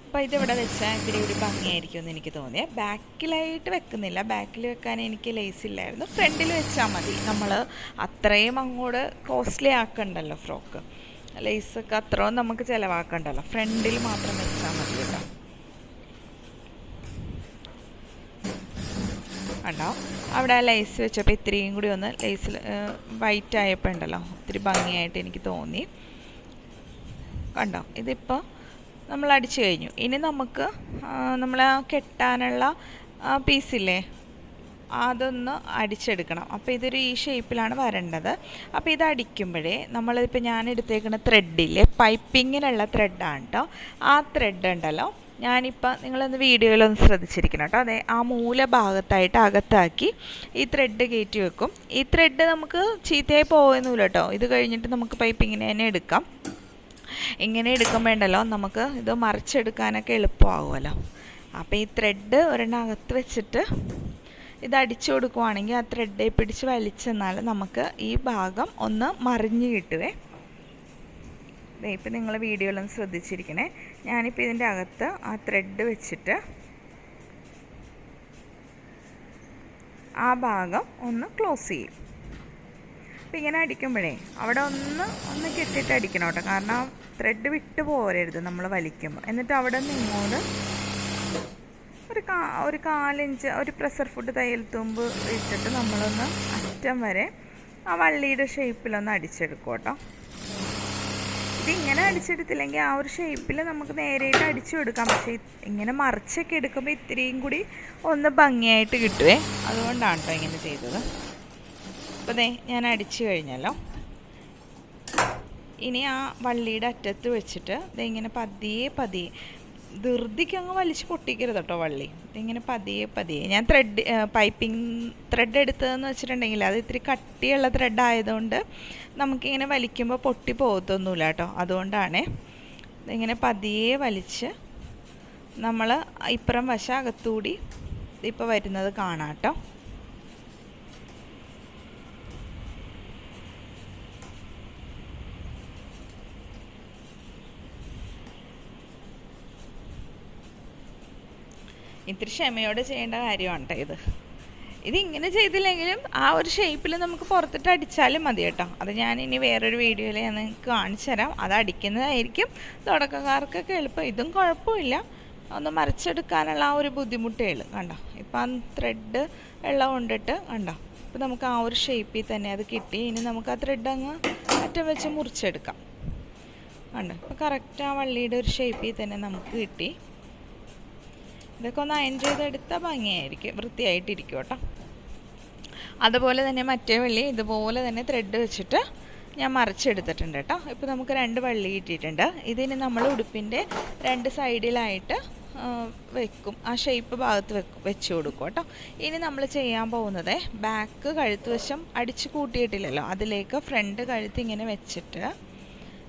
അപ്പോൾ ഇതിവിടെ വെച്ചാൽ ഇത്തിരി ഒരു ഭംഗിയായിരിക്കും എന്ന് എനിക്ക് തോന്നിയത്. ബാക്കിലായിട്ട് വെക്കുന്നില്ല, ബാക്കിൽ വെക്കാൻ എനിക്ക് ലേസ് ഇല്ലായിരുന്നു. ഫ്രണ്ടിൽ വെച്ചാൽ മതി, നമ്മൾ അത്രയും അങ്ങോട്ട് കോസ്റ്റ്ലി ആക്കണ്ടല്ലോ ഫ്രോക്ക്. ലേസൊക്കെ അത്രയും നമുക്ക് ചിലവാക്കണ്ടല്ലോ, ഫ്രണ്ടിൽ മാത്രം വെച്ചാൽ മതി കേട്ടോ. കണ്ടോ, അവിടെ ആ ലേസ് വെച്ചപ്പോൾ ഇത്രയും കൂടി ഒന്ന് ലേസിൽ വൈറ്റ് ആയപ്പോൾ ഉണ്ടല്ലോ ഒത്തിരി ഭംഗിയായിട്ട് എനിക്ക് തോന്നി. കണ്ടോ, ഇതിപ്പോൾ നമ്മൾ അടിച്ചു കഴിഞ്ഞു. ഇനി നമുക്ക് നമ്മൾ കെട്ടാനുള്ള പീസില്ലേ അതൊന്ന് അടിച്ചെടുക്കണം. അപ്പോൾ ഇതൊരു ഈ ഷേപ്പിലാണ് വരേണ്ടത്. അപ്പോൾ ഇത് അടിക്കുമ്പോഴേ നമ്മളിപ്പോൾ ഞാൻ എടുത്തേക്കുന്ന ത്രെഡില്ലേ പൈപ്പിങ്ങിനുള്ള ത്രെഡാണ് കേട്ടോ. ആ ത്രെഡ് ഉണ്ടല്ലോ, ഞാനിപ്പോൾ നിങ്ങളൊന്ന് വീഡിയോയിലൊന്ന് ശ്രദ്ധിച്ചിരിക്കണം കേട്ടോ. അതെ, ആ മൂല ഭാഗത്തായിട്ട് അകത്താക്കി ഈ ത്രെഡ് കയറ്റി വെക്കും. ഈ ത്രെഡ് നമുക്ക് ചീത്തയായി പോകുന്നില്ല കേട്ടോ. ഇത് കഴിഞ്ഞിട്ട് നമുക്ക് പൈപ്പിങ്ങിനെ തന്നെ എടുക്കാം. ഇങ്ങനെ എടുക്കുമ്പോൾ ഉണ്ടല്ലോ നമുക്ക് ഇത് മറിച്ചെടുക്കാനൊക്കെ എളുപ്പമാകുമല്ലോ. അപ്പോൾ ഈ ത്രെഡ് ഒരെണ്ണകത്ത് വെച്ചിട്ട് ഇത് അടിച്ചു കൊടുക്കുവാണെങ്കിൽ ആ ത്രെഡെ പിടിച്ച് വലിച്ചെന്നാൽ നമുക്ക് ഈ ഭാഗം ഒന്ന് മറിഞ്ഞ് കിട്ടുവേ. ഇപ്പം നിങ്ങൾ വീഡിയോയിലൊന്ന് ശ്രദ്ധിച്ചിരിക്കണേ. ഞാനിപ്പോൾ ഇതിൻ്റെ അകത്ത് ആ ത്രെഡ് വെച്ചിട്ട് ആ ഭാഗം ഒന്ന് ക്ലോസ് ചെയ്യും. അപ്പം ഇങ്ങനെ അടിക്കുമ്പോഴേ അവിടെ ഒന്ന് കെട്ടിയിട്ട് അടിക്കണം കേട്ടോ. കാരണം ത്രെഡ് വിട്ട് പോരരുത് നമ്മൾ വലിക്കുമ്പോൾ. എന്നിട്ട് അവിടെ നിന്ന് ഇങ്ങോട്ട് ഒരു 4 ഇഞ്ച് ഒരു പ്രഷർ ഫുഡ് തയ്യൽ തുമ്പ് ഇട്ടിട്ട് നമ്മളൊന്ന് അറ്റം വരെ ആ വള്ളിയുടെ ഷേപ്പിലൊന്ന് അടിച്ചെടുക്കും കേട്ടോ. ഇതിങ്ങനെ അടിച്ചെടുത്തില്ലെങ്കിൽ ആ ഒരു ഷേപ്പിൽ നമുക്ക് നേരെയായിട്ട് അടിച്ചു കൊടുക്കാം. പക്ഷേ ഇങ്ങനെ മറിച്ചൊക്കെ എടുക്കുമ്പോൾ ഇത്തിരിയും കൂടി ഒന്ന് ഭംഗിയായിട്ട് കിട്ടുവേ. അതുകൊണ്ടാണ് കേട്ടോ ഇങ്ങനെ ചെയ്തത്. അപ്പോൾ ദേ ഞാൻ അടിച്ചു കഴിഞ്ഞല്ലോ. ഇനി ആ വള്ളിയുടെ അറ്റത്ത് വെച്ചിട്ട് ഇതിങ്ങനെ പതിയെ ധൃതിക്ക് അങ്ങ് വലിച്ച് പൊട്ടിക്കരുത് കേട്ടോ വള്ളി. ഇതിങ്ങനെ പതിയെ ഞാൻ പൈപ്പിംഗ് ത്രെഡ് എടുത്തതെന്ന് വെച്ചിട്ടുണ്ടെങ്കിൽ അത് ഇത്തിരി കട്ടിയുള്ള ത്രെഡ് ആയതുകൊണ്ട് നമുക്കിങ്ങനെ വലിക്കുമ്പോൾ പൊട്ടി പോകത്തൊന്നുമില്ല കേട്ടോ. അതുകൊണ്ടാണ് ഇതിങ്ങനെ പതിയെ വലിച്ച് നമ്മൾ ഇപ്പുറം വശം അകത്തുകൂടി ഇപ്പോൾ വരുന്നത് കാണാം കേട്ടോ. ഇത്തിരി ക്ഷമയോടെ ചെയ്യേണ്ട കാര്യമാണ് കേട്ടോ ഇതിങ്ങനെ ചെയ്തില്ലെങ്കിലും ആ ഒരു ഷേപ്പിൽ നമുക്ക് പുറത്തിട്ട് അടിച്ചാലും മതി കേട്ടോ. അത് ഞാൻ ഇനി വേറൊരു വീഡിയോയിൽ ഞാൻ നിങ്ങൾക്ക് കാണിച്ചു തരാം. അത് അടിക്കുന്നതായിരിക്കും തുടക്കക്കാർക്കൊക്കെ എളുപ്പം. ഇതും കുഴപ്പമില്ല, ഒന്ന് മറിച്ചെടുക്കാനുള്ള ആ ഒരു ബുദ്ധിമുട്ടേ ഉള്ളൂ. കണ്ടോ ഇപ്പം ആ ത്രെഡ് വെള്ളം കൊണ്ടിട്ട് കണ്ടോ. ഇപ്പം നമുക്ക് ആ ഒരു ഷേപ്പിൽ തന്നെ അത് കിട്ടി. ഇനി നമുക്ക് ആ ത്രെഡ് അങ്ങ് അറ്റം വെച്ച് മുറിച്ചെടുക്കാം. കണ്ടോ ഇപ്പം കറക്റ്റ് ആ വള്ളിയുടെ ഒരു ഷേപ്പിൽ തന്നെ നമുക്ക് കിട്ടി. ഇതൊക്കെ ഒന്ന് അയൺ ചെയ്തെടുത്താൽ ഭംഗിയായിരിക്കും, വൃത്തിയായിട്ടിരിക്കും കേട്ടോ. അതുപോലെ തന്നെ മറ്റേ വള്ളി ഇതുപോലെ തന്നെ ത്രെഡ് വെച്ചിട്ട് ഞാൻ മറിച്ചെടുത്തിട്ടുണ്ട് കേട്ടോ. ഇപ്പോൾ നമുക്ക് 2 വള്ളി കിട്ടിയിട്ടുണ്ട്. ഇതിന് നമ്മൾ ഉടുപ്പിൻ്റെ 2 സൈഡിലായിട്ട് വെക്കും, ആ ഷേപ്പ് ഭാഗത്ത് വെച്ച് കൊടുക്കും കേട്ടോ. ഇനി നമ്മൾ ചെയ്യാൻ പോകുന്നത് ബാക്ക് കഴുത്ത് വശം അടിച്ച് കൂട്ടിയിട്ടില്ലല്ലോ, അതിലേക്ക് ഫ്രണ്ട് കഴുത്ത് ഇങ്ങനെ വെച്ചിട്ട്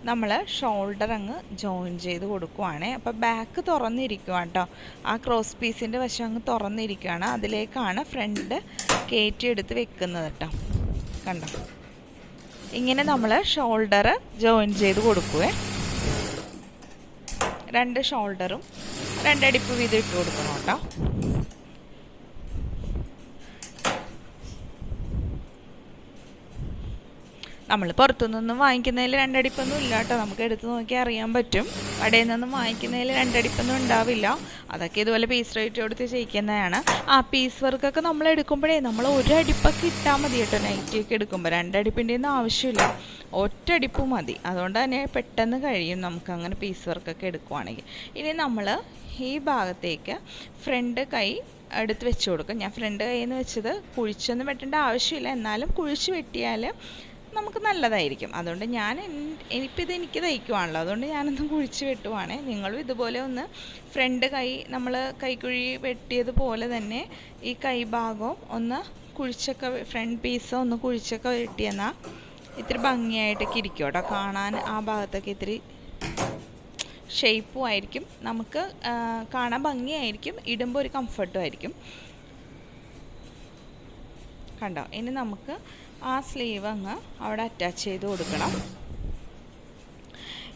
നമ്മൾ ഷോൾഡർ അങ്ങ് ജോയിൻ ചെയ്ത് കൊടുക്കുവാണ്. അപ്പോൾ ബാക്ക് തുറന്നിരിക്കുകയാണ് കേട്ടോ. ആ ക്രോസ് പീസിൻ്റെ വശം അങ്ങ് തുറന്നിരിക്കുകയാണ്. അതിലേക്കാണ് ഫ്രണ്ട് കയറ്റിയെടുത്ത് വെക്കുന്നത് കേട്ടോ. കണ്ടോ ഇങ്ങനെ നമ്മൾ ഷോൾഡർ ജോയിൻ ചെയ്ത് കൊടുക്കുവേ. 2 ഷോൾഡറും 2 അടിപ്പ് വീതം ഇട്ട് കൊടുക്കണം കേട്ടോ. നമ്മൾ പുറത്തുനിന്നൊന്നും വാങ്ങിക്കുന്നതിൽ 2 അടിപ്പൊന്നും ഇല്ല കേട്ടോ. നമുക്ക് എടുത്ത് നോക്കി അറിയാൻ പറ്റും. കടയിൽ നിന്നും വാങ്ങിക്കുന്നതിൽ 2 അടിപ്പൊന്നും ഉണ്ടാവില്ല. അതൊക്കെ ഇതുപോലെ പീസ് റേറ്റ് കൊടുത്ത് ചെയ്യിക്കുന്നതാണ്. ആ പീസ് വർക്കൊക്കെ നമ്മൾ എടുക്കുമ്പോഴേ നമ്മൾ 1 അടിപ്പൊക്കെ ഇട്ടാൽ മതി കേട്ടോ. നൈറ്റിയൊക്കെ എടുക്കുമ്പോൾ 2 അടിപ്പിൻ്റെ ഒന്നും ആവശ്യമില്ല, 1 അടിപ്പ് മതി. അതുകൊണ്ട് തന്നെ പെട്ടെന്ന് കഴിയും നമുക്കങ്ങനെ പീസ് വർക്കൊക്കെ എടുക്കുവാണെങ്കിൽ. ഇനി നമ്മൾ ഈ ഭാഗത്തേക്ക് ഫ്രണ്ട് കൈ എടുത്ത് വെച്ച് കൊടുക്കും. ഞാൻ ഫ്രണ്ട് കൈ എന്ന് വെച്ചത് കുഴിച്ചൊന്നും വെട്ടേണ്ട ആവശ്യമില്ല, എന്നാലും കുഴിച്ച് വെട്ടിയാൽ നമുക്ക് നല്ലതായിരിക്കും. അതുകൊണ്ട് ഇനിയിപ്പോൾ എനിക്ക് തയ്ക്കുവാണല്ലോ, അതുകൊണ്ട് ഞാനൊന്ന് കുഴിച്ച് വെട്ടുവാണേ. നിങ്ങളും ഇതുപോലെ ഒന്ന് ഫ്രണ്ട് കൈ നമ്മൾ കൈക്കുഴി വെട്ടിയതുപോലെ തന്നെ ഈ കൈ ഭാഗവും ഒന്ന് കുഴിച്ചൊക്കെ ഫ്രണ്ട് പീസ് ഒന്ന് കുഴിച്ചൊക്കെ വെട്ടിയെന്നാൽ ഇത്തിരി ഭംഗിയായിട്ടൊക്കെ ഇരിക്കും കേട്ടോ. കാണാൻ ആ ഭാഗത്തൊക്കെ ഇത്തിരി ഷേപ്പും ആയിരിക്കും, നമുക്ക് കാണാൻ ഭംഗിയായിരിക്കും, ഇടുമ്പോൾ ഒരു കംഫർട്ടും ആയിരിക്കും. കണ്ടോ ഇനി നമുക്ക് ആ സ്ലീവ് അങ്ങ് അവിടെ അറ്റാച്ച് ചെയ്ത് കൊടുക്കണം.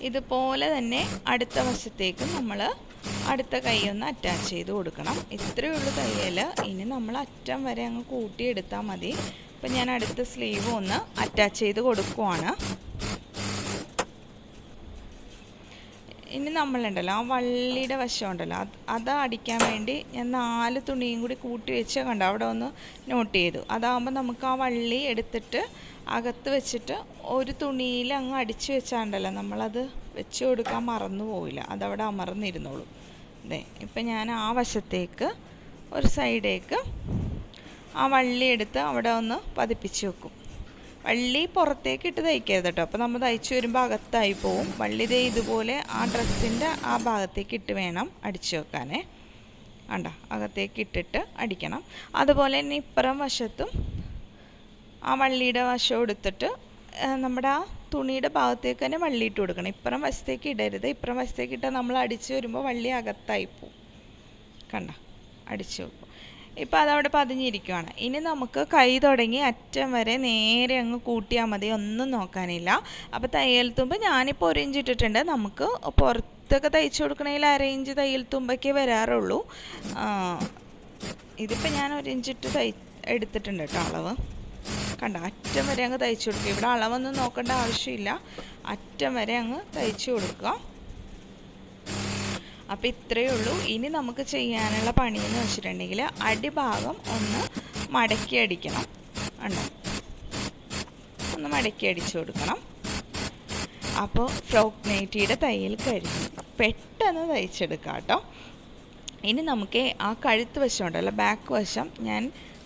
ഇതുപോലെ തന്നെ അടുത്ത വശത്തേക്ക് നമ്മൾ അടുത്ത കൈ ഒന്ന് അറ്റാച്ച് ചെയ്ത് കൊടുക്കണം. ഇത്രയേ ഉള്ളൂ തയ്യൽ. ഇനി നമ്മൾ അറ്റം വരെ അങ്ങ് കൂട്ടിയെടുത്താൽ മതി. അപ്പം ഞാൻ അടുത്ത സ്ലീവ് ഒന്ന് അറ്റാച്ച് ചെയ്ത് കൊടുക്കുവാണ്. ഇനി നമ്മളുണ്ടല്ലോ ആ വള്ളിയുടെ വശം ഉണ്ടല്ലോ, അത് അടിക്കാൻ വേണ്ടി ഞാൻ 4 തുണിയും കൂടി കൂട്ടി വെച്ച് കണ്ടോ അവിടെ ഒന്ന് നോട്ട് ചെയ്തു. അതാകുമ്പോൾ നമുക്ക് ആ വള്ളി എടുത്തിട്ട് അകത്ത് വെച്ചിട്ട് ഒരു തുണിയിൽ അങ്ങ് അടിച്ച് വെച്ചാണ്ടല്ലോ നമ്മളത് വെച്ച് കൊടുക്കാൻ മറന്നു പോവില്ല, അതവിടെ അമർന്നിരുന്നോളൂ. അതെ ഇപ്പം ഞാൻ ആ വശത്തേക്ക് ഒരു സൈഡേക്ക് ആ വള്ളി എടുത്ത് അവിടെ ഒന്ന് പതിപ്പിച്ച് വെക്കും. വള്ളി പുറത്തേക്ക് ഇട്ട് തയ്ക്കരുത് കേട്ടോ, അപ്പോൾ നമ്മൾ തയ്ച്ച് വരുമ്പോൾ അകത്തായി പോവും. വള്ളി ദേ ഇതുപോലെ ആ ഡ്രസ്സിൻ്റെ ആ ഭാഗത്തേക്ക് ഇട്ട് വേണം അടിച്ചു വെക്കാനേ. കണ്ടോ അകത്തേക്ക് ഇട്ടിട്ട് അടിക്കണം. അതുപോലെ തന്നെ ഇപ്പുറം വശത്തും ആ വള്ളിയുടെ വശം എടുത്തിട്ട് നമ്മുടെ ആ തുണിയുടെ ഭാഗത്തേക്ക് തന്നെ വള്ളി ഇട്ട് കൊടുക്കണം. ഇപ്പുറം വശത്തേക്ക് ഇടരുത്, ഇപ്പുറം വശത്തേക്ക് ഇട്ടാൽ നമ്മൾ അടിച്ചു വരുമ്പോൾ വള്ളി അകത്തായി പോവും. കണ്ടോ അടിച്ചു വെക്കും. ഇപ്പോൾ അതവിടെ പതിഞ്ഞിരിക്കുകയാണ്. ഇനി നമുക്ക് കൈ തുടങ്ങി അറ്റം വരെ നേരെ അങ്ങ് കൂട്ടിയാൽ മതി, ഒന്നും നോക്കാനില്ല. അപ്പോൾ തയ്യൽ തുമ്പ് ഞാനിപ്പോൾ 1 ഇഞ്ച് ഇട്ടിട്ടുണ്ട്. നമുക്ക് പുറത്തൊക്കെ തയ്ച്ചു കൊടുക്കണമെങ്കിൽ 1/2 ഇഞ്ച് തയ്യൽ തുമ്പൊക്കെ വരാറുള്ളൂ. ഇതിപ്പോൾ ഞാൻ 1 ഇഞ്ച് ഇട്ട് എടുത്തിട്ടുണ്ട് കേട്ടോ അളവ്. കണ്ടോ അറ്റം വരെ അങ്ങ് തയ്ച്ചു കൊടുക്കുക. ഇവിടെ അളവൊന്നും നോക്കേണ്ട ആവശ്യമില്ല, അറ്റം വരെ അങ്ങ് തയ്ച്ചു കൊടുക്കുക. അപ്പോൾ ഇത്രയേ ഉള്ളൂ. ഇനി നമുക്ക് ചെയ്യാനുള്ള പണിയെന്ന് വെച്ചിട്ടുണ്ടെങ്കിൽ അടിഭാഗം ഒന്ന് മടക്കി അടിക്കണം. ഉണ്ടോ ഒന്ന് മടക്കി അടിച്ചു കൊടുക്കണം. അപ്പോൾ ഫ്രോക്ക് നൈറ്റിയുടെ തയ്യൽ കഴിഞ്ഞു. പെട്ടെന്ന് തയ്ച്ചെടുക്കാം കേട്ടോ. ഇനി നമുക്ക് ആ കഴുത്ത് വശം ഉണ്ടല്ലോ, ബാക്ക് വശം ഞാൻ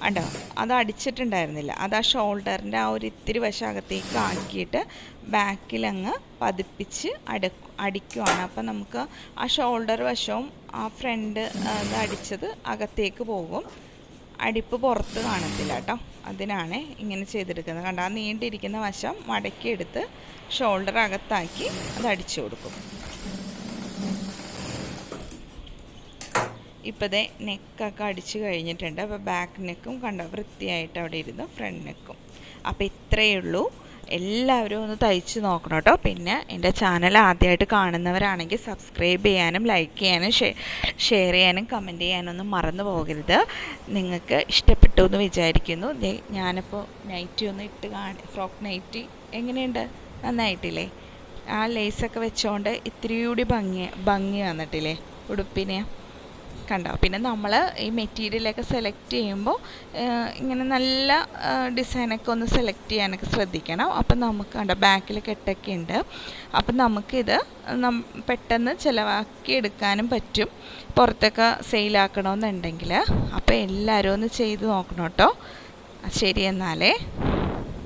ഉണ്ടോ അത് അടിച്ചിട്ടുണ്ടായിരുന്നില്ല. അത് ആ ഷോൾഡറിൻ്റെ ആ ഒരു ഇത്തിരി വശം അകത്തേക്ക് ആക്കിയിട്ട് ബാക്കിലങ്ങ് പതിപ്പിച്ച് അടിക്കുവാണ്. അപ്പം നമുക്ക് ആ ഷോൾഡർ വശവും ആ ഫ്രണ്ട് അത് അടിച്ചത് അകത്തേക്ക് പോകും, അടിപ്പ് പുറത്ത് കാണത്തില്ല കേട്ടോ. അതിനാണ് ഇങ്ങനെ ചെയ്തെടുക്കുന്നത്. കണ്ടോ, ആ നീണ്ടിരിക്കുന്ന വശം മടക്കിയെടുത്ത് ഷോൾഡർ അകത്താക്കി അത് അടിച്ചു കൊടുക്കും. ഇപ്പോഴേ നെക്കൊക്കെ അടിച്ചു കഴിഞ്ഞിട്ടുണ്ട്. അപ്പോൾ ബാക്ക് നെക്കും കണ്ടോ വൃത്തിയായിട്ട് അവിടെ ഇരുന്നു, ഫ്രണ്ട് നെക്കും. അപ്പോൾ ഇത്രയേ ഉള്ളൂ. എല്ലാവരും ഒന്ന് തയ്ച്ച് നോക്കണം കേട്ടോ. പിന്നെ എൻ്റെ ചാനൽ ആദ്യമായിട്ട് കാണുന്നവരാണെങ്കിൽ സബ്സ്ക്രൈബ് ചെയ്യാനും ലൈക്ക് ചെയ്യാനും ഷെയർ ചെയ്യാനും കമൻറ്റ് ചെയ്യാനൊന്നും മറന്നു പോകരുത്. നിങ്ങൾക്ക് ഇഷ്ടപ്പെട്ടു എന്ന് വിചാരിക്കുന്നു. ഞാനിപ്പോൾ നൈറ്റി ഒന്ന് ഇട്ട് ഫ്രോക്ക് നൈറ്റി എങ്ങനെയുണ്ട്, നന്നായിട്ടില്ലേ? ആ ലേസൊക്കെ വെച്ചുകൊണ്ട് ഇത്തിരി കൂടി ഭംഗി വന്നിട്ടില്ലേ ഉടുപ്പിനെ, കണ്ടോ? പിന്നെ നമ്മൾ ഈ മെറ്റീരിയലൊക്കെ സെലക്ട് ചെയ്യുമ്പോൾ ഇങ്ങനെ നല്ല ഡിസൈനൊക്കെ ഒന്ന് സെലക്ട് ചെയ്യാനൊക്കെ ശ്രദ്ധിക്കണം. അപ്പം നമുക്ക് കണ്ടോ ബാക്കിൽ കെട്ടൊക്കെ ഉണ്ട്. അപ്പം നമുക്കിത് പെട്ടെന്ന് ചിലവാക്കി എടുക്കാനും പറ്റും, പുറത്തൊക്കെ സെയിലാക്കണമെന്നുണ്ടെങ്കിൽ. അപ്പോൾ എല്ലാവരും ഒന്ന് ചെയ്ത് നോക്കണം കേട്ടോ. ശരി എന്നാലേ.